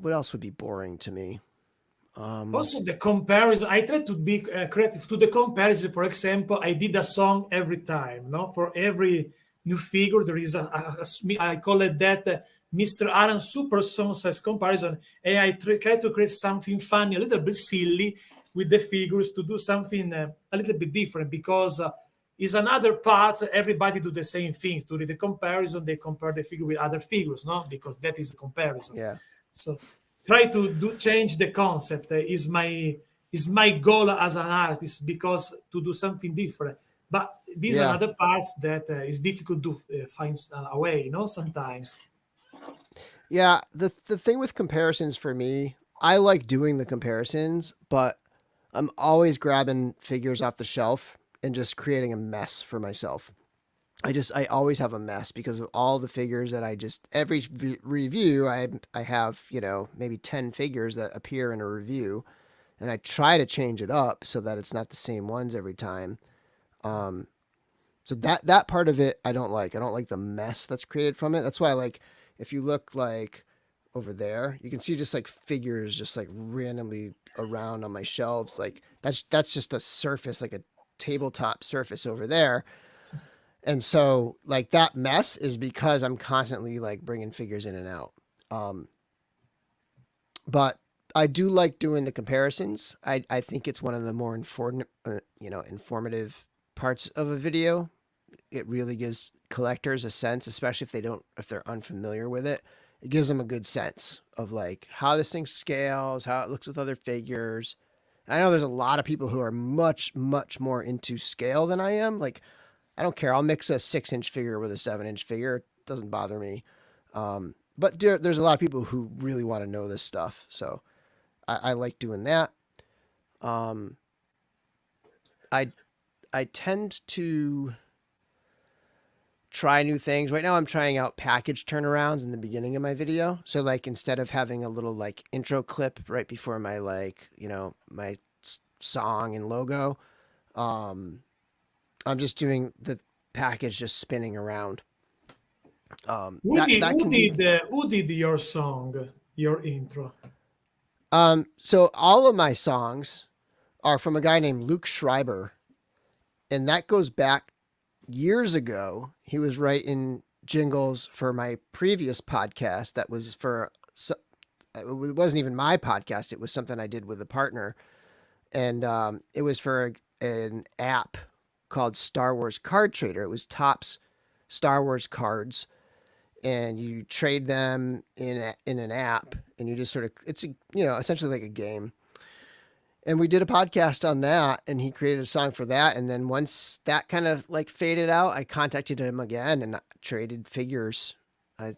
else would be boring to me? Also, the comparison. I try to be creative to the comparison. For example, I did a song every time. No, for every new figure, there is I call it that Mr. Aaron Super Song size comparison, and I try to create something funny, a little bit silly with the figures to do something a little bit different because is another part. Everybody do the same things. To do the comparison, they compare the figure with other figures, no, because that is a comparison. Yeah. So try to do change the concept is my goal as an artist because to do something different. But these are other parts that is difficult to find a way, you know, sometimes. Yeah, the thing with comparisons for me, I like doing the comparisons, but I'm always grabbing figures off the shelf and just creating a mess for myself. I always have a mess because of all the figures that every review I have, you know, maybe 10 figures that appear in a review, and I try to change it up so that it's not the same ones every time. So that part of it I don't like. I don't like the mess that's created from it. That's why, like, if you look like over there, you can see just like figures just like randomly around on my shelves. Like that's just a surface, like a tabletop surface over there. And so like that mess is because I'm constantly like bringing figures in and out. But I do like doing the comparisons. I think it's one of the more informative parts of a video. It really gives collectors a sense, especially if they're unfamiliar with it. It gives them a good sense of like how this thing scales, how it looks with other figures. I know there's a lot of people who are much, much more into scale than I am. Like, I don't care. I'll mix a 6-inch figure with a 7-inch figure. It doesn't bother me. But there's a lot of people who really want to know this stuff. So I like doing that. I tend to try new things. Right now I'm trying out package turnarounds in the beginning of my video. So like instead of having a little like intro clip right before my like, you know, my song and logo, I'm just doing the package just spinning around. Who did your song, your intro? So all of my songs are from a guy named Luke Schreiber, and that goes back years ago. He was writing jingles for my previous podcast. That was it wasn't even my podcast. It was something I did with a partner, and it was for an app called Star Wars Card Trader. It was Topps Star Wars cards, and you trade them in an app, and you just sort of, it's essentially like a game. And we did a podcast on that, and he created a song for that. And then once that kind of like faded out, I contacted him again and traded figures. I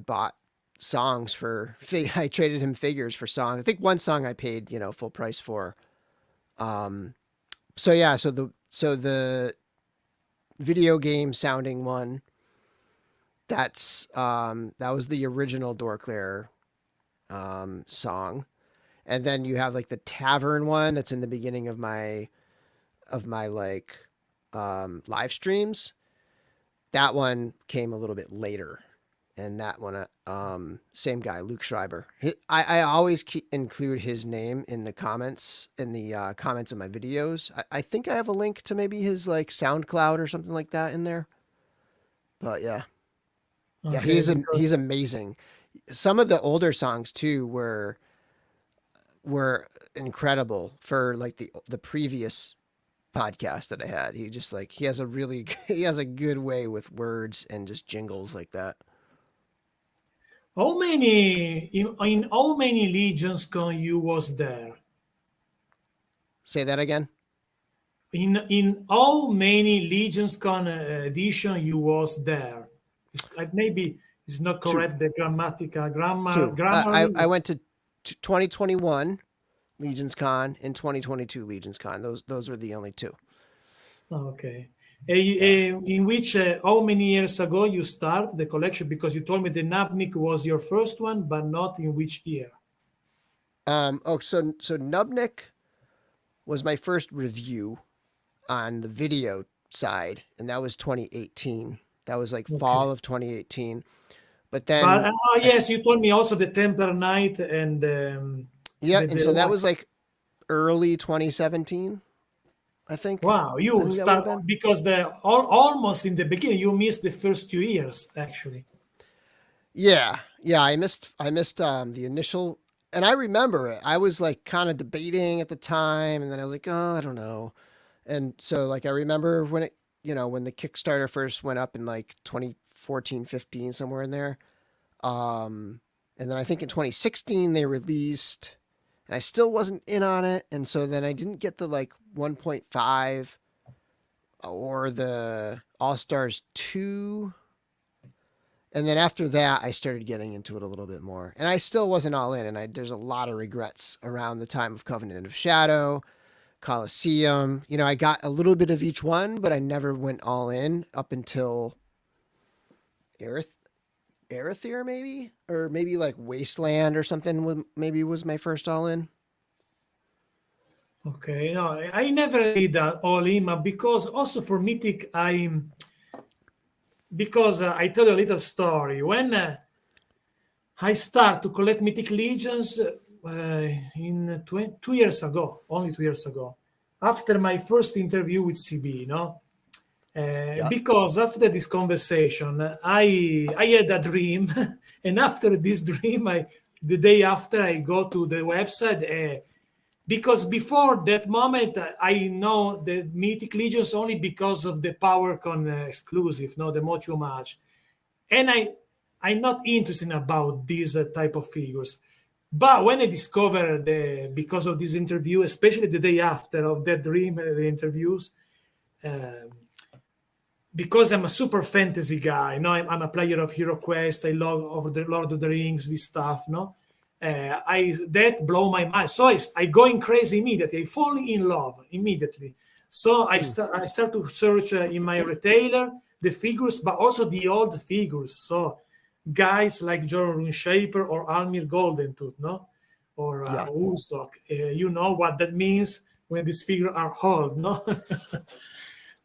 bought songs I traded him figures for songs. I think one song I paid, full price for. So the video game sounding one, that was the original DorkLair song. And then you have like the tavern one that's in the beginning of my like live streams. That one came a little bit later, and that one same guy, Luke Schreiber. I always include his name in the comments of my videos. I think I have a link to maybe his like SoundCloud or something like that in there. But yeah, Okay, he's amazing. Some of the older songs too were incredible for like the previous podcast that I had. He just like he has a really he has a good way with words and just jingles like that. How many in how many legions con you was there? Say that again. In how many legions con edition you was there? Maybe it's not Two, correct the grammatical two. grammarly. I went to 2021 Legions Con and 2022 Legions Con. Those are the only two. Okay. Yeah. In which how many years ago you start the collection? Because you told me the Nabnik was your first one, but not in which year. So Nubnik was my first review on the video side, and that was 2018. That was like Okay. fall of 2018. But But then I yes, you told me also the Templar Knight and yeah, and the so that was wax. like early 2017, I think. Wow, I you think that would have start been. because almost in the beginning you missed the first 2 years actually. Yeah. Yeah, I missed the initial, and I remember it. I was like kind of debating at the time, and then I was like, "Oh, I don't know." And so like I remember when it, when the Kickstarter first went up in like 2014, 15, somewhere in there. And then I think in 2016 they released, and I still wasn't in on it, and so then I didn't get the like 1.5 or the All Stars 2. And then after that, I started getting into it a little bit more, and I still wasn't all in. And there's a lot of regrets around the time of Covenant of Shadow, Colosseum. I got a little bit of each one, but I never went all in up until Aerith, Aerithir, maybe, or maybe like Wasteland or something. Maybe was my first all in. Okay, no, I never did that all in, but because also for Mythic, I tell you a little story. When I start to collect Mythic Legions in 2 years ago, only 2 years ago, after my first interview with CB, no? Yeah. Because after this conversation, I had a dream, and after this dream, the day after I go to the website. Because before that moment, I know the Mythic Legions only because of the PowerCon exclusive, no, the Mocho match, and I'm not interested about these type of figures. But when I discovered because of this interview, especially the day after of that dream, the interviews, um, because I'm a super fantasy guy, I'm a player of Hero Quest. I love over the Lord of the Rings, this stuff, no. I that blow my mind. So I going crazy immediately. I fall in love immediately. So Mm. I start to search in my retailer the figures, but also the old figures. So guys like Jordan Runeshaper or Almir Goldentooth, no, or Yeah. Ursok. You know what that means when these figures are old, no.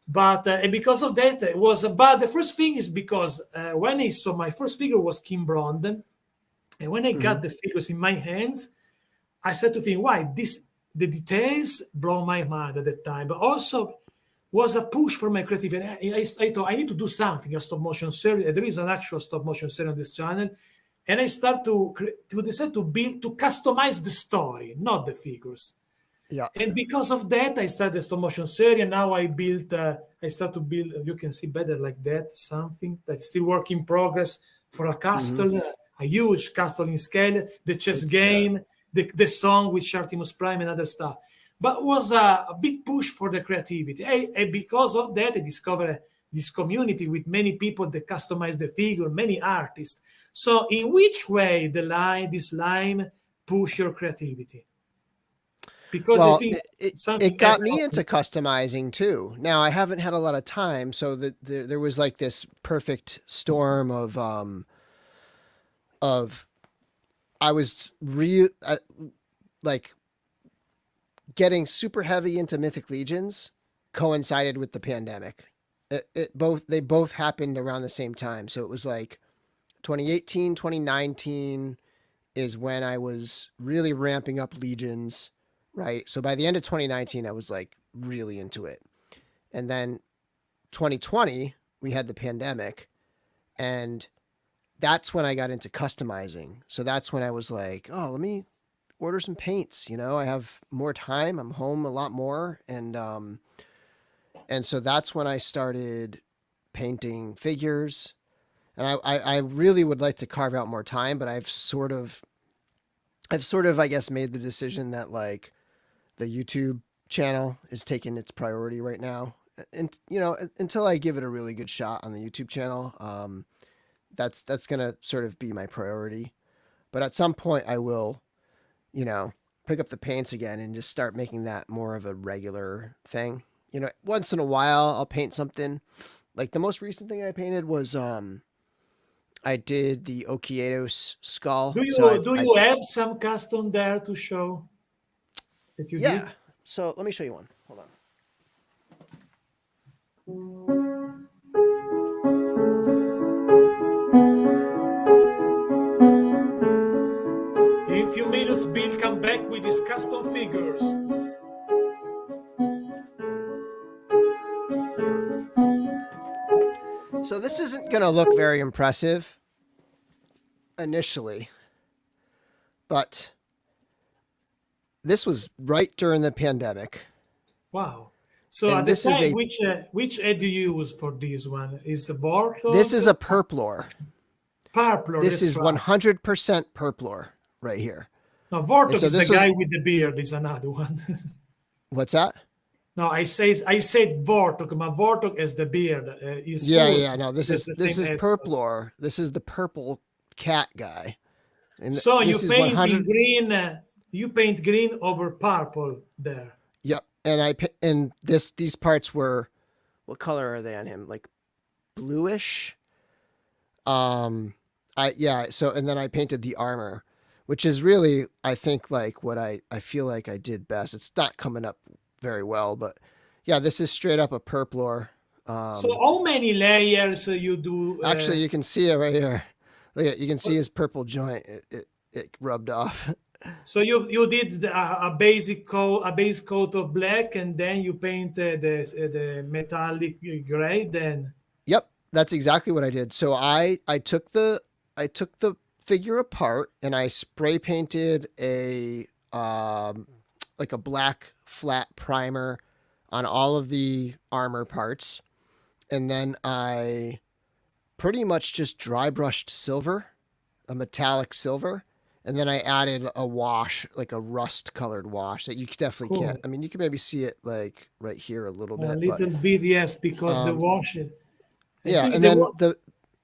But because of that, it was. But the first thing is because when I saw my first figure was Kim Bronden, and when I Hmm. got the figures in my hands, I started to think, why this the details blow my mind at that time, but also was a push for my creativity. I thought I need to do something, a stop motion series. There is an actual stop motion series on this channel, and I start to decide to build to customize the story, not the figures. Yeah. And because of that, I started the stop motion series. And now I start to build. You can see better like that. Something that's still work in progress for a Hmm. castle, a huge castle in scale, the chess Yeah. game, the song with Shartimus Prime and other stuff. But was a big push for the creativity. And because of that, I discovered this community with many people that customize the figure, many artists. So, in which way this line, push your creativity? Because I Well, think it something got me else. into customizing too. Now I haven't had a lot of time, so there was like this perfect storm of I was like getting super heavy into Mythic Legions coincided with the pandemic. They both happened around the same time, so it was like 2018, 2019 is when I was really ramping up Legions, right? So by the end of 2019, I was like really into it. And then 2020, we had the pandemic, and that's when I got into customizing. So that's when I was like, oh, let me order some paints. I have more time. I'm home a lot more, and And so that's when I started painting figures. And I really would like to carve out more time, but I've sort of, I guess, made the decision that like the YouTube channel is taking its priority right now. And, you know, until I give it a really good shot on the YouTube channel, that's going to sort of be my priority. But at some point I will, you know, pick up the paints again and just start making that more of a regular thing. You know, once in a while I'll paint something. Like the most recent thing I painted was I did the Okiedos skull. Do you have some custom there to show that you yeah. did? So let me show you one. Hold on. In a few minutes, Bill come back with his custom figures. So this isn't going to look very impressive initially, but this was right during the pandemic. Wow. So And at the this is time, a which head do you use for this one? Is a Vortex? this is a Purplor. Purple. This is right. 100% Purplor right here. No, Vortex so is the this guy was- with the beard. Is another one. What's that? No, I said Vortex. My Vortex is the beard. Yeah. No, this is the same as- Purplor. This is the purple cat guy. And So you this is paint 100. in green. You paint green over purple there. Yep. And these parts were, what color are they on him? Like bluish. So and then I painted the armor, which is really, I think, like what I feel like I did best. It's not coming up very well, but yeah, this is straight up a Purplor. So how many layers you do? Actually, you can see it right here. Look at, you can see his purple joint. It rubbed off. So you did a basic coat, a base coat of black, and then you painted the metallic gray. Then Yep, that's exactly what I did. So I took the figure apart and I spray painted a like a black flat primer on all of the armor parts, and then I pretty much just dry brushed silver, a metallic silver, and then I added a wash, like a rust colored wash that you definitely Cool. can't. I mean, you can maybe see it like right here a little bit, a but little bit, yes, because the wash is. I yeah. think And the then wa-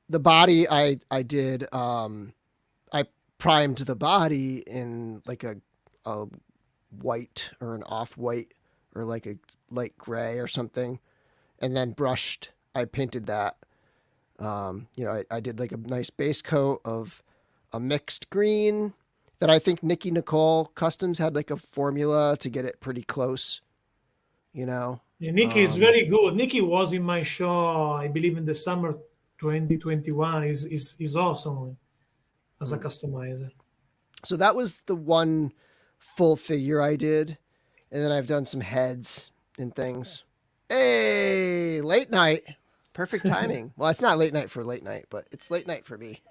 the body I did I primed the body in like a white or an off white or like a light gray or something, and then I painted that. I did like a nice base coat of a mixed green that I think Nikki Nicole Customs had like a formula to get it pretty close, you know. Nikki is very good. Nikki was in my show, I believe, in the summer 2021. Is awesome as a customizer. So that was the one full figure I did, and then I've done some heads and things. Hey, late night. Perfect timing. Well, it's not late night for late night, but it's late night for me.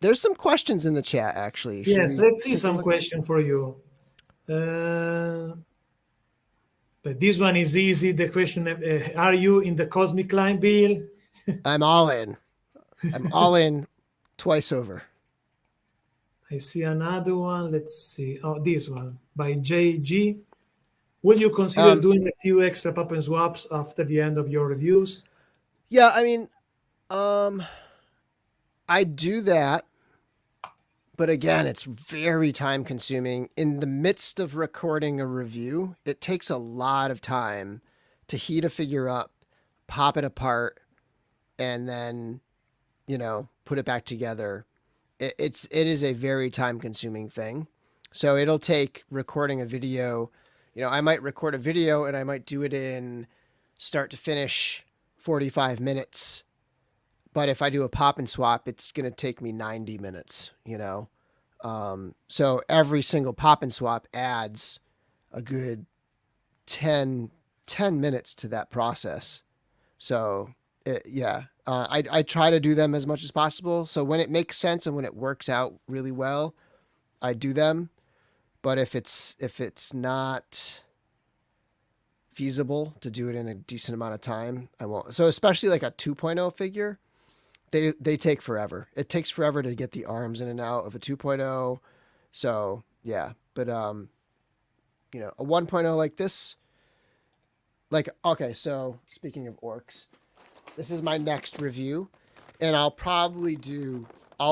There's some questions in the chat, actually. Should Yes, we let's see take a some look? question for you. But this one is easy. The question: Are you in the cosmic line, Bill? I'm all in. I'm all in twice over. I see another one. Let's see. Oh, this one by JG. Will you consider doing a few extra pop and swaps after the end of your reviews? Yeah, I mean, I do that, but again, it's very time consuming. In the midst of recording a review, it takes a lot of time to heat a figure up, pop it apart, and then, put it back together. It is a very time consuming thing. So it'll take recording a video. I might record a video and I might do it in start to finish 45 minutes. But if I do a pop and swap, it's going to take me 90 minutes, So every single pop and swap adds a good 10 minutes to that process. So, I try to do them as much as possible. So when it makes sense and when it works out really well, I do them. But if it's not, feasible to do it in a decent amount of time, I won't. So especially like a 2.0 figure, they take forever. It takes forever to get the arms in and out of a 2.0. So yeah, but a 1.0 like this, like okay. So speaking of orcs, this is my next review, and I'll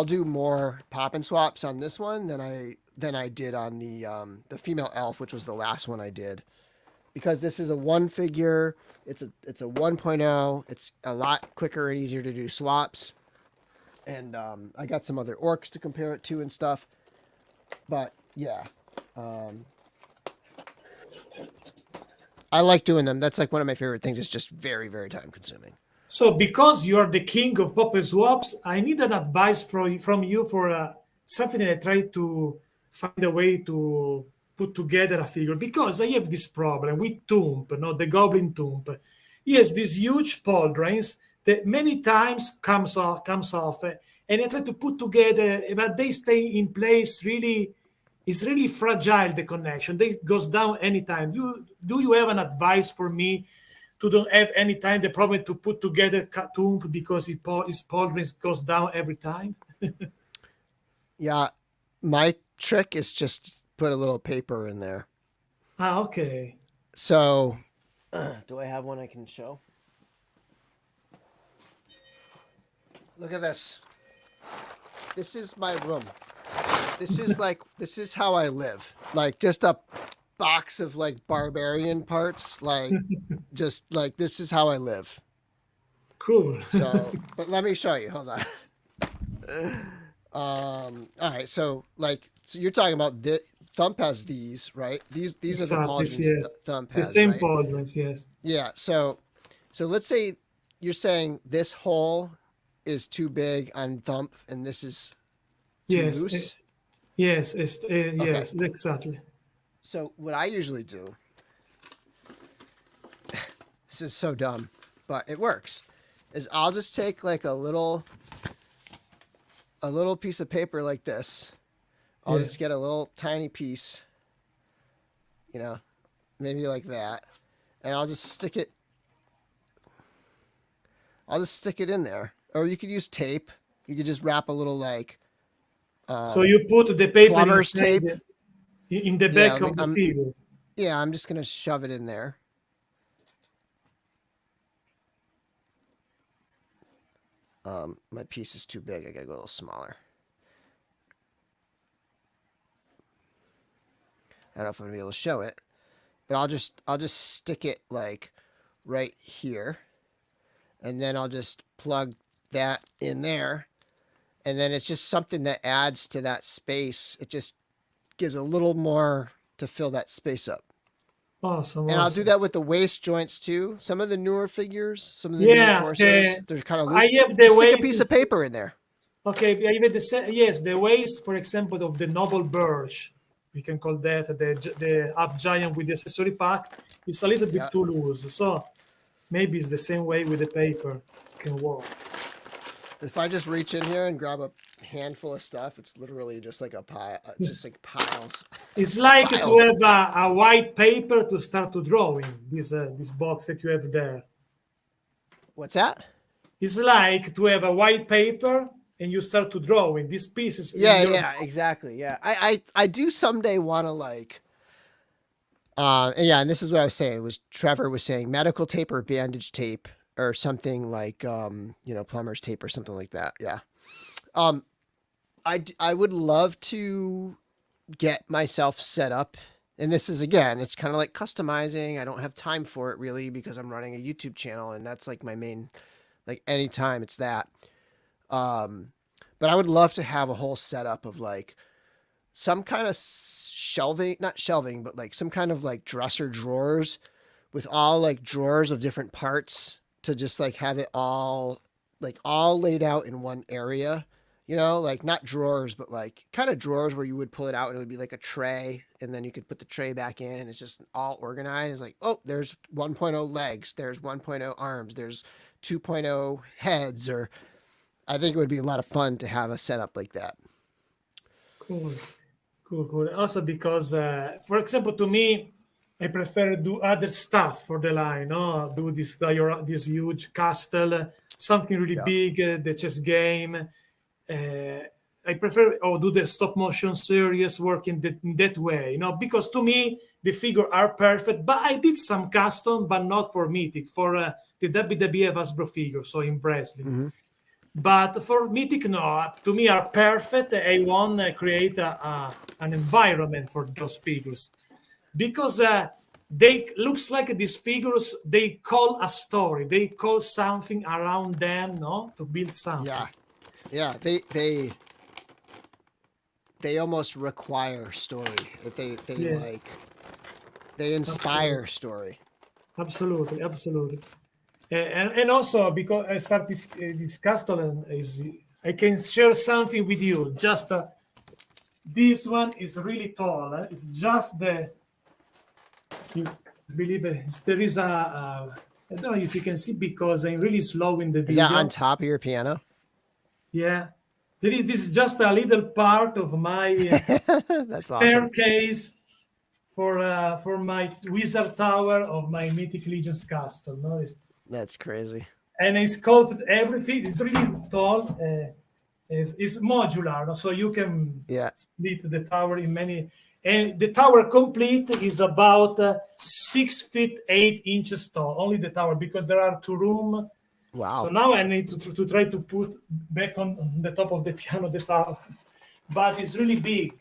do more pop and swaps on this one than I did on the female elf, which was the last one I did, because this is a one figure. It's a 1.0. It's a lot quicker and easier to do swaps, and I got some other orcs to compare it to and stuff. But yeah, I like doing them. That's like one of my favorite things. It's just very, very time consuming. So, because you are the king of pop and swaps, I need an advice from you for something that I try to find a way to put together a figure. Because I have this problem with Tomb, no, the Goblin Tomb. He has these huge pauldrons that many times comes off, and I try to put together, but they stay in place. Really, it's really fragile. The connection they goes down anytime. Do you have an advice for me? To don't have any time the problem to put together Tomb because his pauldrons goes down every time. Yeah, my trick is just put a little paper in there. Okay. So, do I have one I can show? Look at this. This is my room. This is how I live. Like just a box of like barbarian parts. Like just like this is how I live. Cool. So, but let me show you. Hold on. All right. So you're talking about Thump has these, right? These are the pauldrons Yes. Thump The has, same right? pauldrons, yes. Yeah. So let's say you're saying this hole is too big on Thump and this is too Yes. loose. Yes. Okay. Yes. Exactly. So what I usually do, this is so dumb, but it works, is I'll just take like a little piece of paper like this. I'll just get a little tiny piece, maybe like that, and I'll just stick it in there. Or you could use tape. You could just wrap a little like So you put the paper plumber's tape. in the Yeah, back of the figure. Yeah, I'm just gonna shove it in there. My piece is too big. I gotta go a little smaller. I don't know if I'm gonna be able to show it, but I'll just stick it like right here, and then I'll just plug that in there, and then it's just something that adds to that space. It just gives a little more to fill that space up. Awesome. And I'll do that with the waist joints too. Some of the newer figures, some of the newer torsos, they're kind of loose. I have the just waist. stick a piece of paper in there. Okay, I have the waist, for example, of the Noble Birch. We can call that the half giant with the accessory pack. It's a little bit too loose, so maybe it's the same way with the paper. It can work. If I just reach in here and grab a handful of stuff, it's literally just like a pile, just like piles. It's like Piles. to have a white paper to start to drawing. This box that you have there. What's that? It's like to have a white paper and you start to drawing these pieces. Yeah, exactly. Yeah, I do someday want to like. And this is what I was saying. It was Trevor was saying medical tape or bandage tape or something like plumber's tape or something like that. Yeah. I would love to get myself set up, and this is again, it's kind of like customizing. I don't have time for it really because I'm running a YouTube channel, and that's like my main, like anytime it's that. But I would love to have a whole setup of like some kind of shelving, not shelving, but like some kind of like dresser drawers with all like drawers of different parts to just like have it all laid out in one area, like not drawers, but like kind of drawers where you would pull it out and it would be like a tray and then you could put the tray back in and it's just all organized. Like, oh, there's 1.0 legs, there's 1.0 arms, there's 2.0 heads, or I think it would be a lot of fun to have a setup like that. Cool. Also because, for example, to me, I prefer do other stuff for the line. No, do this huge castle, something really Yeah. big, the chess game. I prefer or do the stop motion series work in that way. Because to me the figures are perfect. But I did some custom, but not for Mythic, for the WWF Hasbro figure, so in wrestling. Mhm. But for Mythic, no, to me are perfect. I want to create an environment for those figures because they looks like these figures. They call a story. They call something around them, no, to build something. Yeah. They almost require story. Yeah, They inspire absolutely, story. absolutely. And also because I start this custom is I can share something with you. Just this one is really tall. It's just you believe it. There is I don't know if you can see because I'm really slow in the Is that on video. top of your piano? Yeah, this is just a little part of my That's awesome. staircase for my wizard tower of my Mythic Legions castle. No, That's crazy. and I sculpted everything. It's really tall. It's modular, no? So you can Yeah. split the tower in many. And the tower complete is about 6 feet 8 inches tall. Only the tower because there are two rooms. So Wow. now I need to try to put back on the top of the piano the tower, but it's really big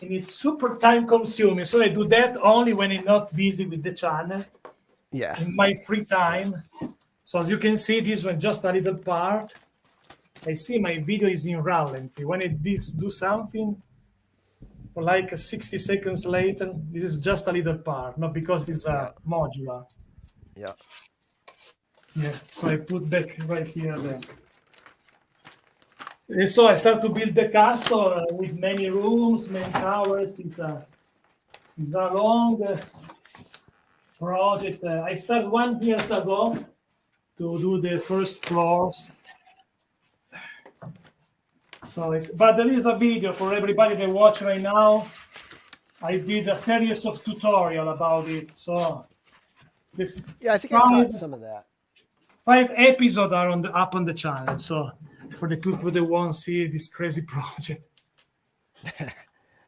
and it's super time consuming. So I do that only when I'm not busy with the channel Yeah. in my free time. So as you can see, this one just a little part. I see my video is in ralenti. When I do something, for like 60 seconds later, this is just a little part, not because it's Yeah. modular. Yeah. Yeah, so I put back right here then. And so I start to build the castle with many rooms, many towers. It's a long project. I started 1 year ago to do the first floors. So, but there is a video for everybody that watch right now. I did a series of tutorial about it. So the Yeah, I think I five caught some of that. five episodes are up on the channel. So for the people that want to see this crazy project.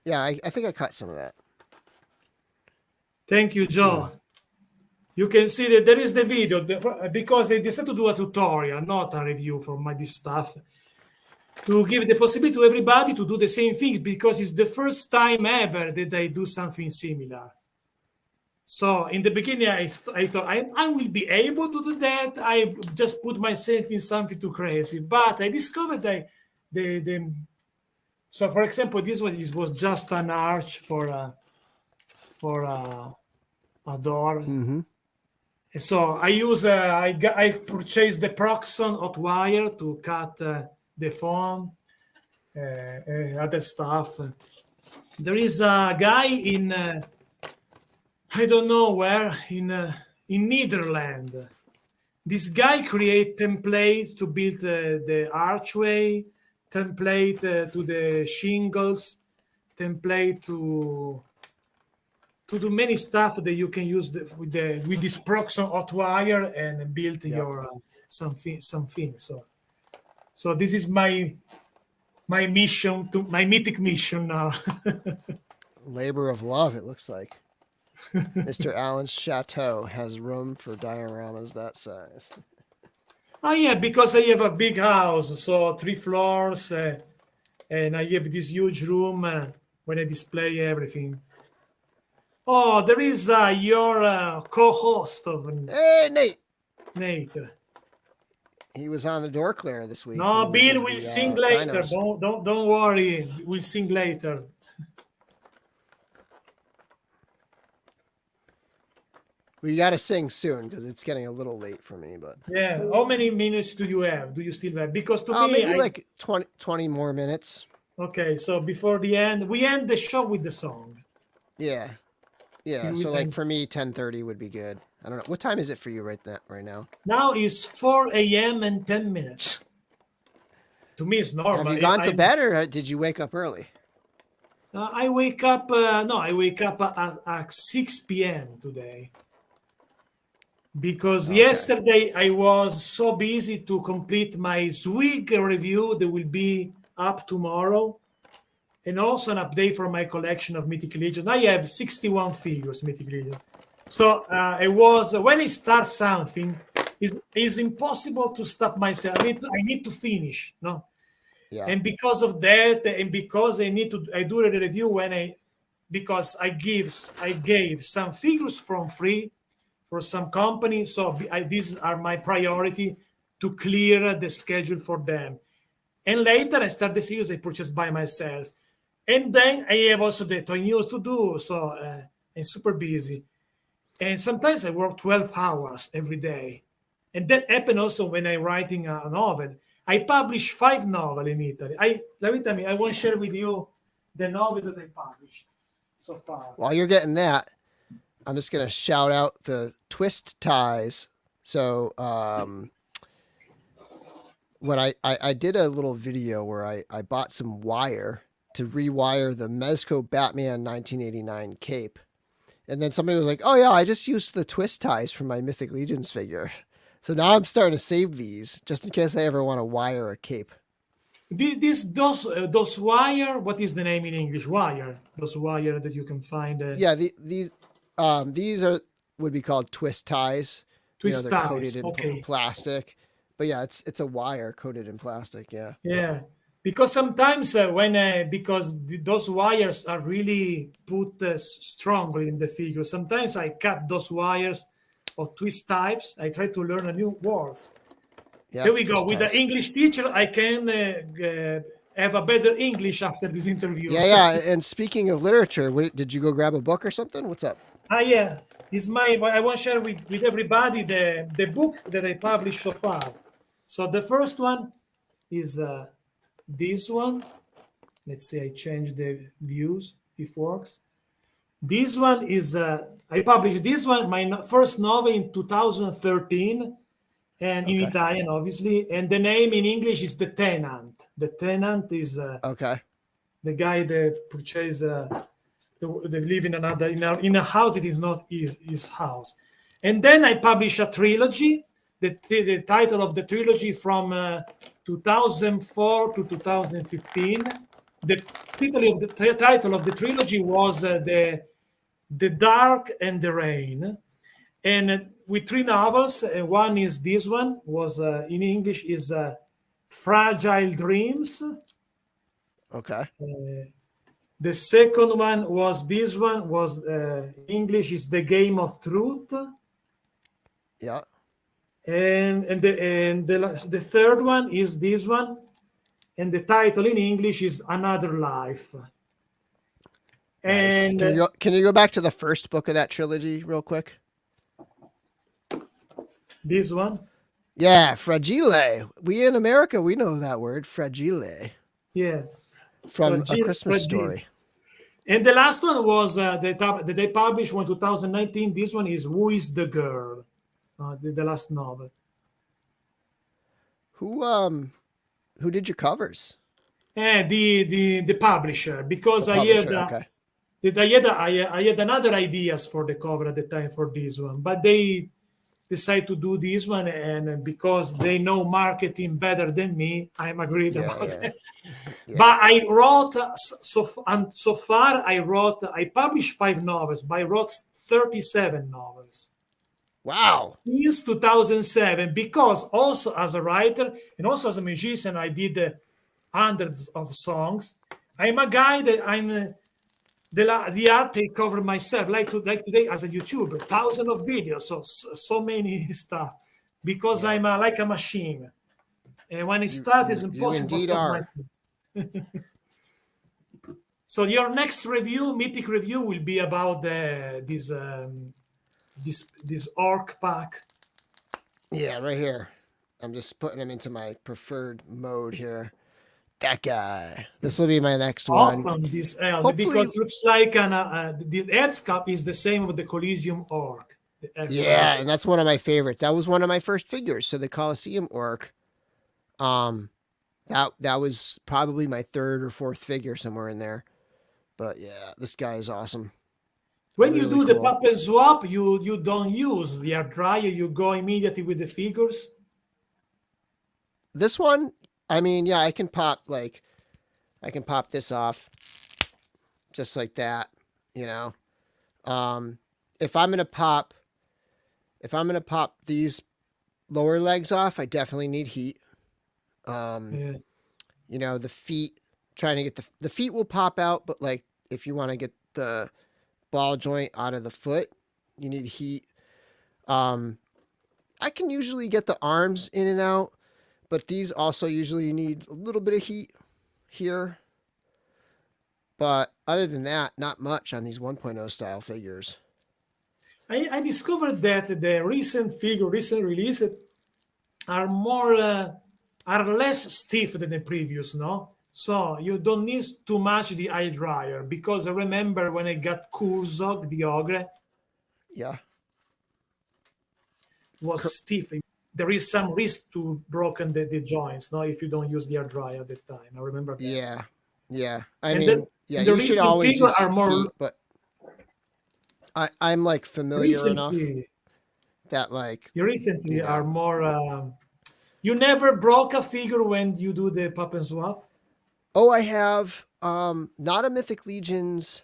Yeah, I think I caught some of that. Thank you, Joe. You can see that there is the video because I decided to do a tutorial, not a review for this stuff, to give the possibility to everybody to do the same thing because it's the first time ever that I do something similar. So in the beginning, I thought I will be able to do that. I just put myself in something too crazy, but I discovered that the so for example, this was just an arch for a door. Mm-hmm. So I purchased the Proxon hot wire to cut the foam, other stuff. There is a guy in I don't know where in Netherlands. This guy create template to build the archway, template to the shingles, template to do many stuff that you can use with this Proxon hot wire and build Yep. your something. So this is my mission to my Mythic mission now. Labor of love, it looks like. Mr. Allen's chateau has room for dioramas that size. Oh yeah, because I have a big house, so 3 floors, and I have this huge room when I display everything. Oh, there is your co-host of Hey, Nate! Nate. He was on the DorkLair this week. No, when we Bill did will the, sing later. dinos. Don't worry. We'll sing later. We got to sing soon because it's getting a little late for me. But Yeah. How many minutes do you have? Do you still have? Because to me, maybe like 20 more minutes. Okay. So before the end, we end the show with the song. Yeah. Yeah. You So will like end- for me, 10:30 would be good. I don't know. What time is it for you right now? Now is 4 a.m. and 10 minutes. To me, it's normal. Have you gone to bed or did you wake up early? I wake up. No, I wake up at 6 p.m. today because Okay. yesterday I was so busy to complete my Swig review that will be up tomorrow, and also an update for my collection of Mythic Legion. I have 61 figures, Mythic Legion. So it was when I start something, is impossible to stop myself. I need to finish, no. Yeah. And because of that, and because I do the review because I gave some figures from free for some company. So these are my priority to clear the schedule for them. And later I start the figures I purchased by myself. And then I have also the toy news to do. So I'm super busy. And sometimes I work 12 hours every day. And that happened also when I'm writing a novel. I published 5 novels in Italy. Let me tell you, I want to share with you the novels that I published so far. While you're getting that, I'm just gonna shout out the twist ties. So when I did a little video where I bought some wire to rewire the Mezco Batman 1989 cape. And then somebody was like, "Oh yeah, I just used the twist ties from my Mythic Legions figure." So now I'm starting to save these just in case I ever want to wire a cape. Those wire. What is the name in English? Wire. Those wire that you can find. Yeah, these are would be called twist ties. You know, Twist they're coated ties. in Okay. plastic. But yeah, it's a wire coated in plastic. Yeah. Yeah, because sometimes because those wires are really put strongly in the figure. Sometimes I cut those wires or twist types. I try to learn a new words. There Yep. we go. Twist With the ties. English teacher, I can have a better English after this interview. Yeah, yeah. And speaking of literature, did you go grab a book or something? What's up? Yeah, it's my. I want to share with everybody the book that I published so far. So the first one is this one. Let's say I change the views if works. This one is I published this one, my first novel in 2013, and in Okay. Italian, obviously. And the name in English is The Tenant. The Tenant is Okay. the guy that purchased, they live in in a house that is not his house. And then I published a trilogy. The title of the trilogy from 2004 to 2015. The title of the trilogy was the Dark and the Rain, and with 3 novels. One is this one was in English is Fragile Dreams. Okay. The second one was this one was English is The Game of Truth, Yeah. and the third one is this one, and the title in English is Another Life. Nice. And Can you go back to the first book of that trilogy real quick? this one, Yeah, fragile. We in America, we know that word, fragile, yeah, from A Fragile, Christmas Fragile. Story. And the last one was that they published one 2019. This one is Who is the Girl? The last novel. Who did your covers? The publisher, because The publisher. Okay. I had another ideas for the cover at the time for this one, but they decide to do this one, and because they know marketing better than me, I'm agreed Yeah, about yeah. it. Yeah. But I wrote so far. I published 5 novels, but I wrote 37 novels Wow. since 2007. Because also as a writer and also as a musician, I did hundreds of songs. I'm a guy that I'm the art I cover myself, like today as a YouTuber, thousands of videos, so many stuff. Because Yeah. I'm like a machine, and when it You starts, it's you you impossible to indeed stop are. myself. So your next review, Mythic review, will be about this orc pack. Yeah, right here. I'm just putting him into my preferred mode here. That guy. This will be my next one. Awesome, this elf, Hopefully, because looks like the head sculpt is the same with the Coliseum orc. The extra yeah, head. and that's one of my favorites. That was one of my first figures. So the Colosseum orc, that was probably my third or fourth figure somewhere in there. But yeah, this guy is awesome. When you Really do the cool. pop and swap, you don't use the air dryer. You go immediately with the figures. This one, I mean, yeah, I can pop this off just like that, you know. Um, if I'm gonna pop if I'm gonna pop these lower legs off, I definitely need heat. Um, Yeah. you know, the feet, trying to get the feet will pop out, but like if you want to get the ball joint out of the foot, you need heat. Um, I can usually get the arms in and out, but these also usually need a little bit of heat here. But other than that, not much on these 1.0 style figures. I discovered that the recent releases are are less stiff than the previous, no? So you don't need too much the eye dryer because I remember when I got Kurzog, the ogre, Yeah. was stiff. There is some risk to broken the joints, no, if you don't use the air dryer at the time. I remember that. Yeah. Yeah. I And mean, yeah, the you should recent always figure use are heat, more but I'm like familiar enough recently. that like, Recently you are know, more. You never broke a figure when you do the pop and swap. oh, I have not a Mythic Legions,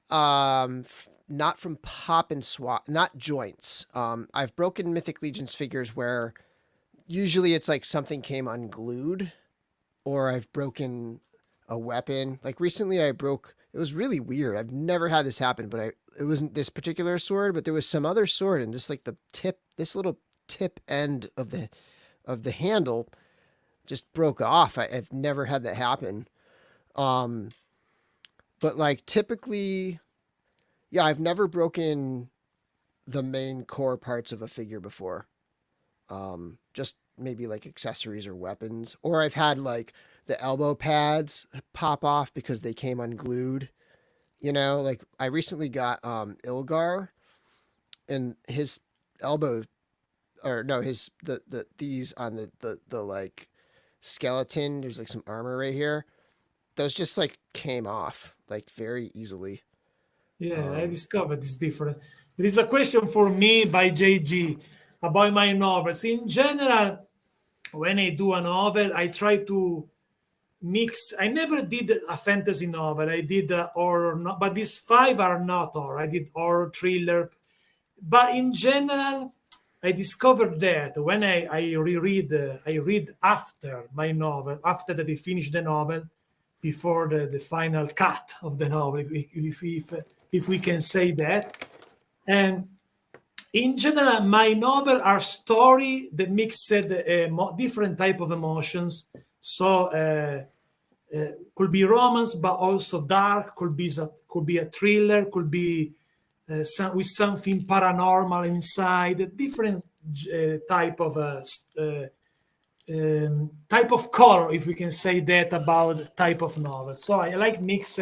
not from pop and swap, not joints. I've broken Mythic Legions figures where usually it's like something came unglued, or I've broken a weapon. Like recently I broke, it was really weird. I've never had this happen, but it wasn't this particular sword, but there was some other sword, and just like the tip, this little tip end of the handle just broke off. I've never had that happen. Um, but like typically, yeah, I've never broken the main core parts of a figure before. Just maybe like accessories or weapons, or I've had like the elbow pads pop off because they came unglued. You know, like I recently got Ilgar, and his elbow, or no, his the these on the like skeleton. There's like some armor right here. Those just like came off like very easily. Yeah, I Um, discovered it's different. There is a question for me by JG about my novels. In general, when I do a novel, I try to mix. I never did a fantasy novel. I did horror, but these five are not horror. I did horror, thriller. But in general, I discovered that when I reread, I read after my novel, after that I finish the novel, before the final cut of the novel, if we can say that. And in general, my novel are story that mixed different type of emotions. So could be romance, but also dark. Could be a thriller. Could be with something paranormal inside. Different type of type of color, if we can say that about type of novel. So I like mixed.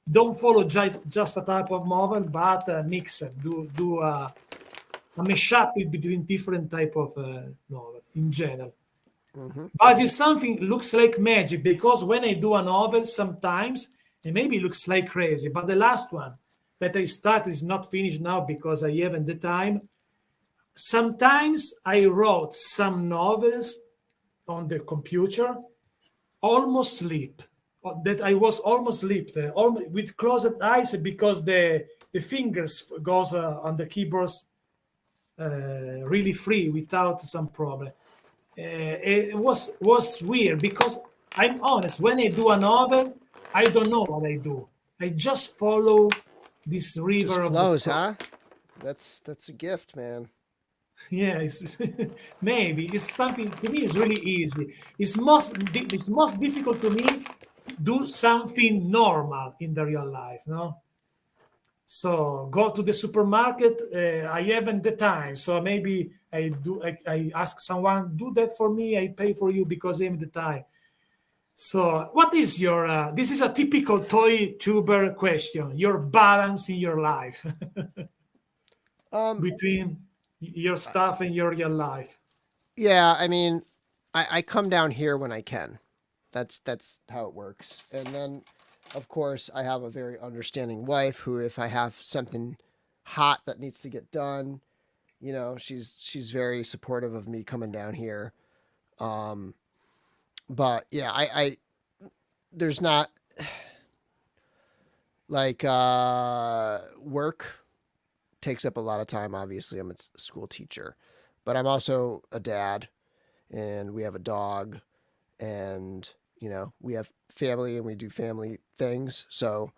Don't follow just a type of novel, but mix it. Do a mashup between different type of novel in general. mhm. But it's something looks like magic because when I do a novel, sometimes it maybe looks like crazy. But the last one that I start is not finished now because I haven't the time. Sometimes I wrote some novels on the computer, almost sleep. That I was almost sleep with closed eyes because the fingers goes on the keyboards really free without some problem. It was weird because I'm honest. When I do a novel, I don't know what I do. I just follow this Just river of the flows, story. huh? That's a gift, man. Yeah, maybe it's something to me. It's really easy. It's most difficult to me do something normal in the real life. No, so go to the supermarket. I haven't the time, so maybe I do. I ask someone do that for me. I pay for you because I have the time. So, what is your? This is a typical toy tuber question. Your balance in your life Um, between your uh, stuff and your real life. yeah, I mean, I come down here when I can. That's how it works. And then of course, I have a very understanding wife who, if I have something hot that needs to get done, she's very supportive of me coming down here. Um, but yeah, I there's not like work takes up a lot of time. Obviously, I'm a school teacher, but I'm also a dad, and we have a dog, and we have family, and we do family things. So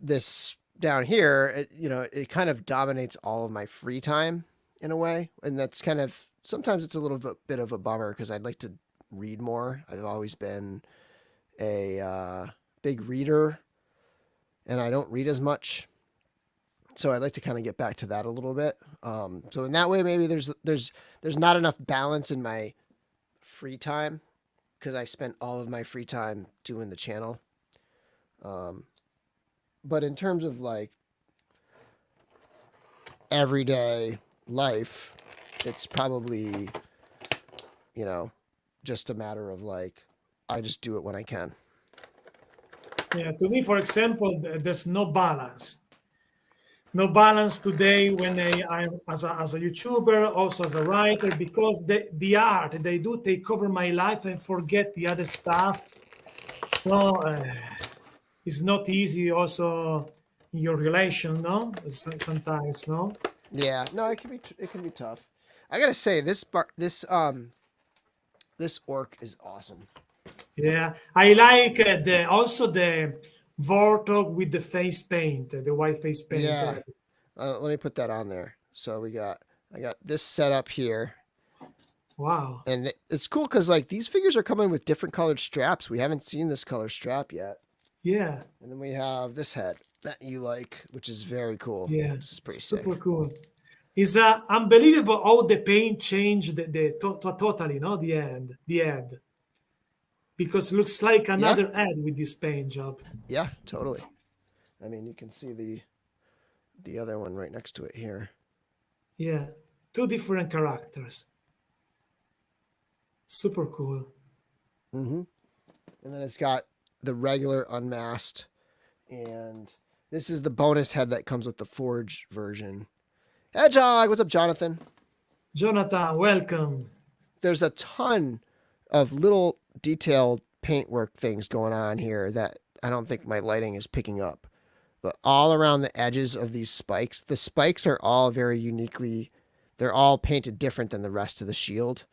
this down here, it kind of dominates all of my free time in a way, and that's kind of sometimes it's a little bit of a bummer because I'd like to read more. I've always been a big reader, and I don't read as much. So I'd like to kind of get back to that a little bit. So in that way, maybe there's not enough balance in my free time because I spent all of my free time doing the channel. But in terms of like everyday life, it's probably, just a matter of like, I just do it when I can. Yeah, to me, for example, there's no balance. No balance today when I'm as a YouTuber, also as a writer, because the art they do take over my life and forget the other stuff. So it's not easy also in your relation, no? Sometimes, no? Yeah, no, it can be tough. I gotta say this orc is awesome. Yeah, I like the Vortog with the face paint, the white face paint. Yeah, let me put that on there. So I got this set up here, Wow. and it's cool because like these figures are coming with different colored straps. We haven't seen this color strap yet. Yeah. And then we have this head that you like, which is very cool. Yeah. This is pretty Super sick. cool. It's unbelievable how the paint changed totally, no? The head, because it looks like Yeah, another head with this paint job. yeah, totally. I mean, you can see the other one right next to it here. Yeah, two different characters. Super cool. Mm-hmm. And then it's got the regular unmasked, and this is the bonus head that comes with the Forge version. Hedgehog, what's up, Jonathan? Jonathan, welcome. There's a ton of little detailed paintwork things going on here that I don't think my lighting is picking up. But all around the edges of these spikes, the spikes are all very uniquely, they're all painted different than the rest of the shield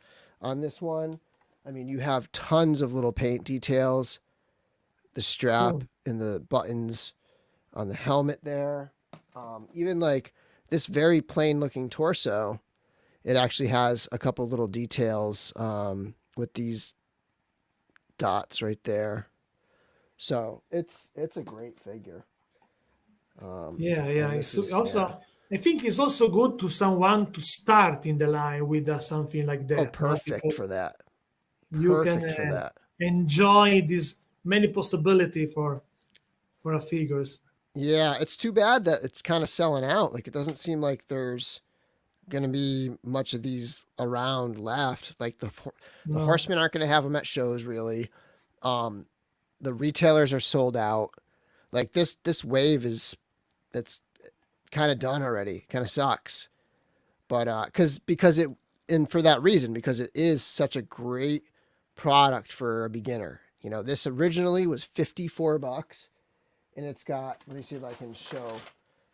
on this one. I mean, you have tons of little paint details, the strap Cool. and the buttons on the helmet there. Even like this very plain looking torso, it actually has a couple little details with these dots right there. So it's a great figure. Yeah, yeah. And this is Also, I think it's also good to someone to start in the line with something like oh, that, no? perfect Because for that. you can Perfect for that. enjoy these many possibility for a figures. Yeah, it's too bad that it's kind of selling out. Like it doesn't seem like there's gonna be much of these around left. Like the No. Horsemen aren't gonna have them at shows really. Um, the retailers are sold out. Like this wave is it's kind of done already. Kind of sucks. But because it and for that reason because it is such a great product for a beginner. This originally was $54 and it's got, let me see if I can show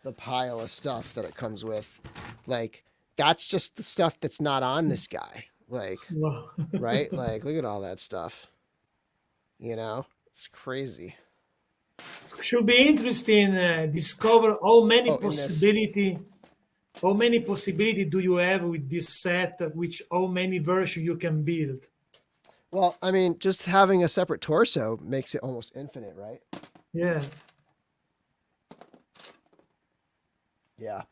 the pile of stuff that it comes with. Like that's just the stuff that's not on this guy. Like, Wow. right? Like look at all that stuff. It's crazy. Should be interesting discover how many Oh, in this. possibility do you have with this set, which how many versions you can build. Well, I mean, just having a separate torso makes it almost infinite, right? Yeah. Yeah.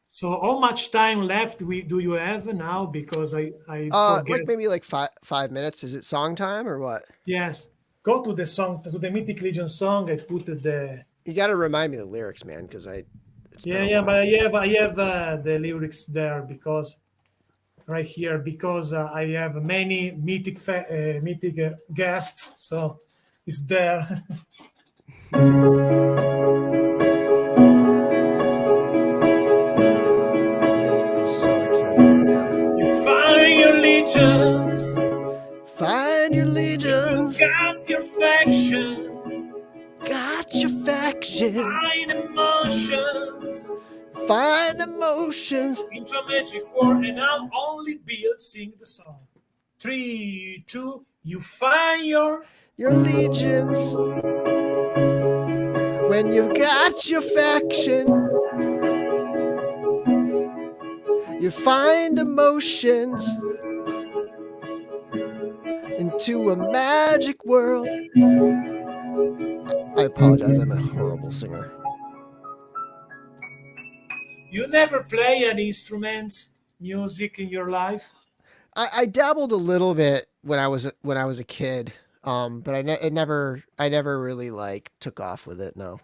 So how much time left do you have now? Because I forget. Like maybe like 5 minutes. Is it song time or what? Yes. Go to the song, to the Mythic Legion song. I put the. You got to remind me the lyrics, man, because it's been Yeah, a yeah, but while. I have the lyrics there because right here because I have many mythic guests, so it's there. Nate is so excited right now. You find your legions, Find your you legions, got your faction, got your faction, find emotions find emotions. into a magic war, and I'll only Bill sing the song. 3, 2, you find Your legions, when you've got your faction, you find emotions into a magic world. I apologize, I'm a horrible singer. You never play an instrument, music in your life? I dabbled a little bit when I was a kid, but I never really like took off with it. No.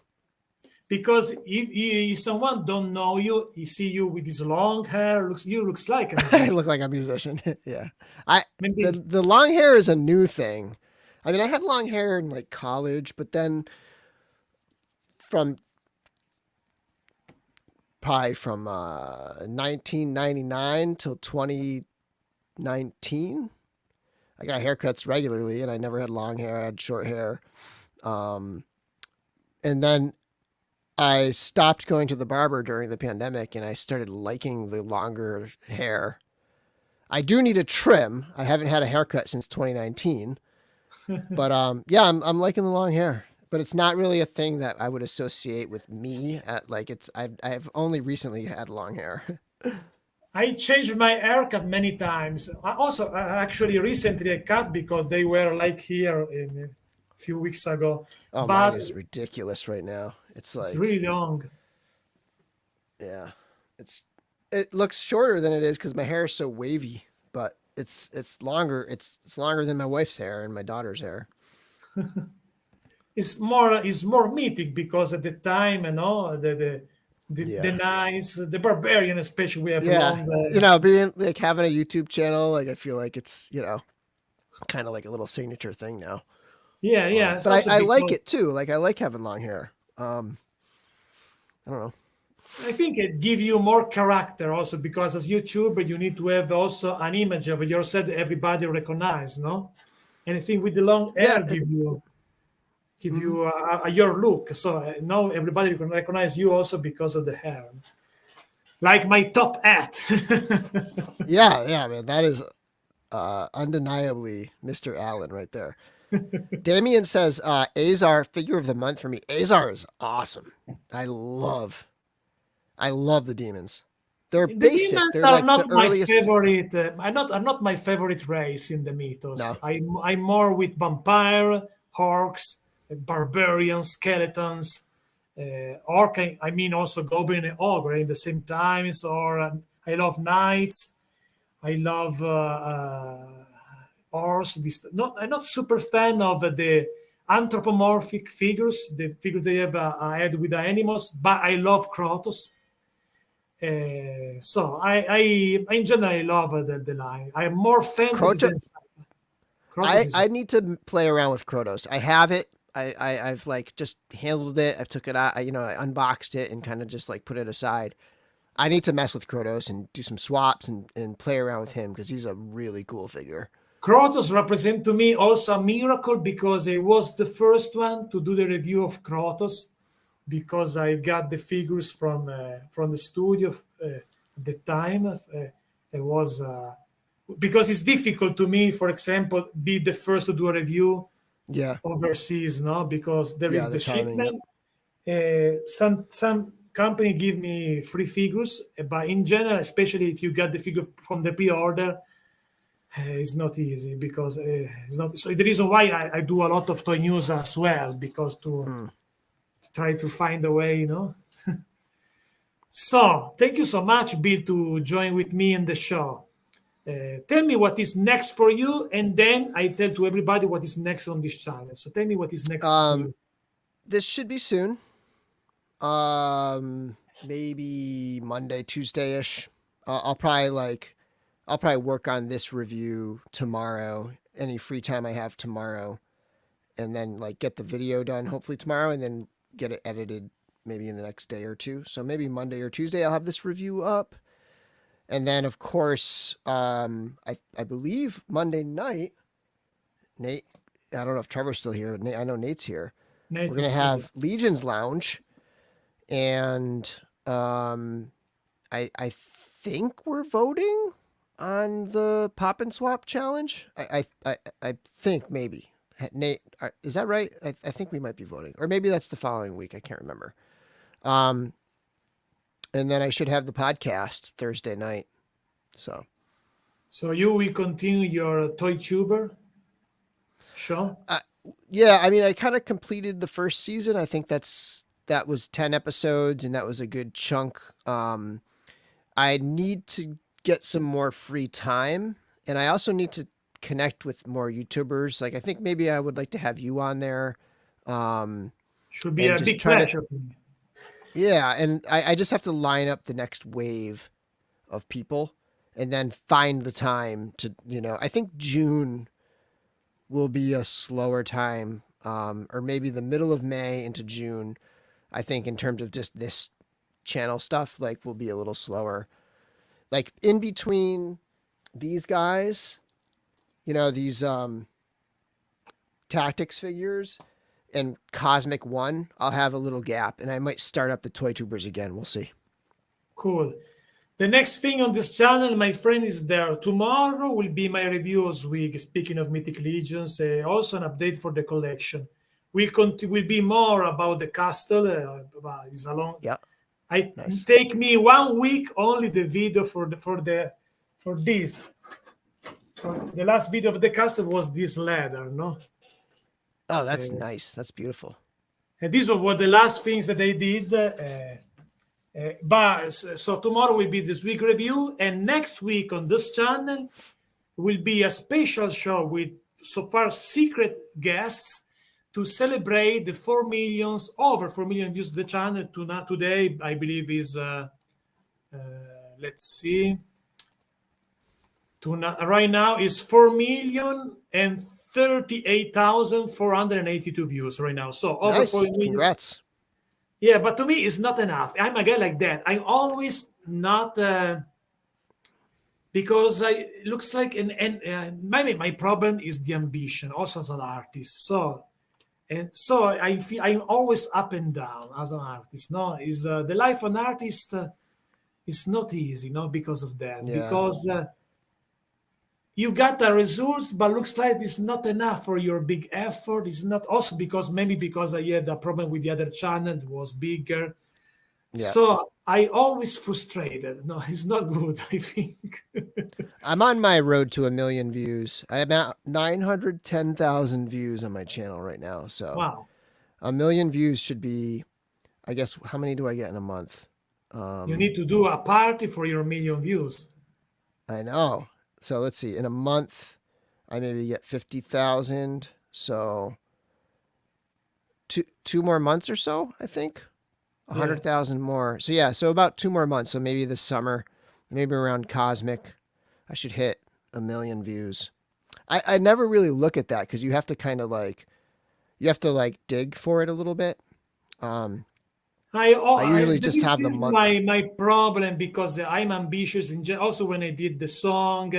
Because if someone don't know you, he see you with this long hair, looks like a I musician. look like a musician. Yeah. I Maybe the long hair is a new thing. I mean, I had long hair in like college, but then from probably from 1999 till 2019, I got haircuts regularly, and I never had long hair. I had short hair, and then I stopped going to the barber during the pandemic, and I started liking the longer hair. I do need a trim. I haven't had a haircut since 2019, but yeah, I'm liking the long hair. But it's not really a thing that I would associate with me. Like I've only recently had long hair. I changed my haircut many times. I also actually recently I cut because they were like here in a few weeks ago, Oh, mine but is ridiculous right now. It's it's like, really long. yeah, it looks shorter than it is because my hair is so wavy, but it's longer. It's longer than my wife's hair and my daughter's hair. It's more mythic because at the time, the Yeah. nice the barbarian especially we have Yeah, long. being like having a YouTube channel, like I feel like it's kind of like a little signature thing now. Yeah, yeah. It's But also I like because it too. Like I like having long hair. I don't know. I think it give you more character also because as YouTuber you need to have also an image of yourself that everybody recognize, no? And I think with the long Yeah. hair give Mhm. you your look. So now everybody can recognize you also because of the hair. Like my top hat. Yeah, yeah, man. That is undeniably Mr. Allen right there. Damien says Azar figure of the month for me. Azar is awesome. I love the demons. They're The basic. demons They're are like the not my earliest. favorite. Are not my favorite race in the mythos. No. I'm more with vampire, orcs, barbarians, skeletons, orc. I mean also goblin and ogre in the same times. Or I love knights. I love horse. I'm not super fan of the anthropomorphic figures, the figures they have had with the animals, but I love Kratos. So I in general I love the line. I am more fantasy Crota. than sci-fi. Kratos is I need to play around with Krotos. I have it. I've like just handled it. I took it out. I unboxed it and kind of just like put it aside. I need to mess with Krotos and do some swaps and play around with him because he's a really cool figure. Kratos represent to me also a miracle because I was the first one to do the review of Kratos because I got the figures from the studio at the time. It was because it's difficult to me, for example, be the first to do a review Yeah. overseas, no, because there Yeah. is The the timing. Yep. shipment. Some company give me free figures, but in general, especially if you get the figure from the pre-order, it's not easy because it's not. So the reason why I do a lot of toy news as well because to Mm. try to find a way, you know. So thank you so much, Bill, to join with me in the show. Tell me what is next for you, and then I tell to everybody what is next on this channel. So tell me what is next for Um. you. This should be soon. Maybe Monday, Tuesday ish. I'll probably like I'll probably work on this review tomorrow, any free time I have tomorrow, and then like get the video done hopefully tomorrow, and then get it edited maybe in the next day or two. So maybe Monday or Tuesday I'll have this review up. And then of course, I believe Monday night, Nate, I don't know if Trevor's still here. I know Nate's here. We're gonna have Legion's Lounge, and I think we're voting on the Pop and Swap challenge. I think maybe. Nate, is that right? I think we might be voting, or maybe that's the following week. I can't remember. And then I should have the podcast Thursday night. So you will continue your Toy Tuber show? Yeah, I mean, I kind of completed the first season. I think that was 10 episodes, and that was a good chunk. I need to get some more free time, and I also need to connect with more YouTubers. Like, I think maybe I would like to have you on there. Should be a big pleasure. Yeah, and I just have to line up the next wave of people and then find the time to, I think June will be a slower time, or maybe the middle of May into June. I think in terms of just this channel stuff, like, will be a little slower. Like in between these guys, these tactics figures and Cosmic One, I'll have a little gap, and I might start up the Toy Tubers again. We'll see. Cool. The next thing on this channel, my friend, is there. Tomorrow will be my reviews week. Speaking of Mythic Legions, also an update for the collection. Will be more about the castle. It's a long. Yeah. Nice. Take me 1 week only the video for this. The last video of the castle was this ladder, no? Oh, that's nice. That's beautiful. And these were the last things that they did. But so tomorrow will be this week review, and next week on this channel will be a special show with so far secret guests to celebrate the over 4 million views of the channel. Today, I believe, is let's see. Right now is 4,038,482 views right now. So over nice. 4 million. Congrats. Yeah, but to me, it's not enough. I'm a guy like that. I'm always not because I looks like my problem is the ambition, also as an artist. So I feel I'm always up and down as an artist. No, is the life of an artist is not easy, because of that. Yeah. Because you got the results, but looks like it's not enough for your big effort. It's not also because I had a problem with the other channel that was bigger. Yeah. So I always frustrated. No, it's not good, I think. I'm on my road to 1 million views. I have about 910,000 views on my channel right now. So wow. 1 million views should be, I guess, how many do I get in a month? You need to do a party for your 1 million views. I know. So let's see. In a month, I maybe get 50,000. So two more months or so, I think. 100,000 more. So yeah, so about 2 more months. So maybe this summer, maybe around Cosmic, I should hit 1 million views. I never really look at that because you have to kind of dig for it a little bit. I usually just have the month. My problem, because I'm ambitious. Also, when I did the song,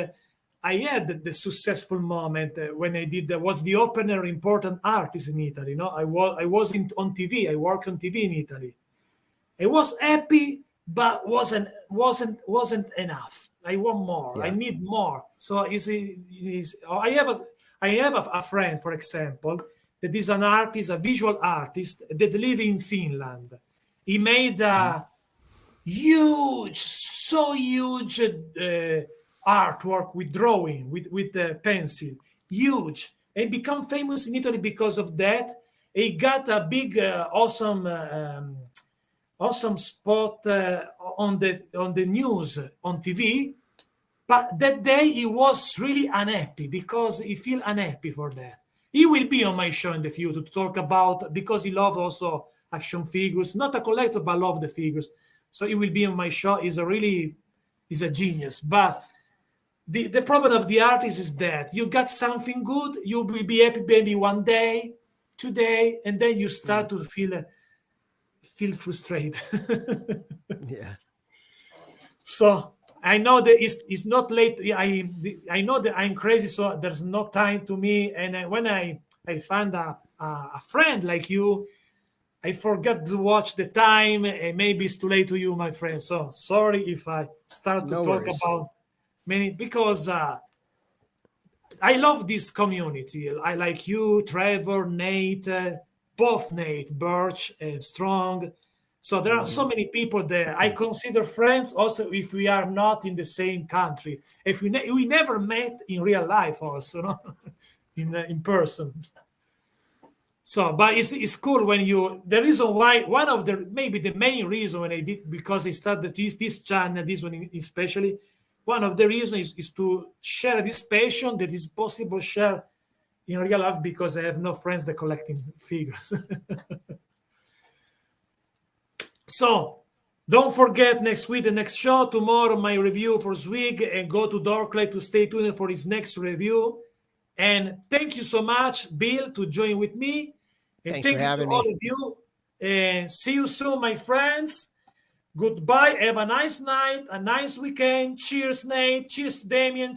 I had the successful moment when I did. Was the opener important artist in Italy? I was on TV. I work on TV in Italy. I was happy, but wasn't enough. I want more. Yeah. I need more. So I have a friend, for example, that is an artist, a visual artist that lives in Finland. He made a huge artwork with drawing, with pencil, huge, and become famous in Italy because of that. He got a big, awesome spot on the news on TV. But that day he was really unhappy because he feel unhappy for that. He will be on my show in the future to talk about, because he loves also action figures, not a collector, but love the figures. So he will be on my show. He's a genius. But the problem of the artist is that you got something good, you will be happy maybe one day, 2 day, and then you start to feel frustrated. Yeah. So I know that it's not late. I know that I'm crazy, so there's no time to me. And when I find a friend like you, I forget to watch the time, and maybe it's too late to you, my friend. So sorry if I start to No talk worries. about many, because I love this community. I like you, Trevor, Nate, both Nate, Birch, and Strong. So there are so many people there. I consider friends also if we are not in the same country. If we never met in real life, also, no? in person. So, but it's cool when you. The reason why, one of the, maybe the main reason when I did, because I started this channel, this one especially, one of the reasons is to share this passion that is possible share in real life, because I have no friends that collecting figures. So don't forget, next week, the next show, tomorrow, my review for Zwig, and go to DorkLair to stay tuned for his next review. And thank you so much, Bill, to join with me. And Thanks for thank you to having all me. of you. And see you soon, my friends. Goodbye. Have a nice night, a nice weekend. Cheers, Nate. Cheers, Damien.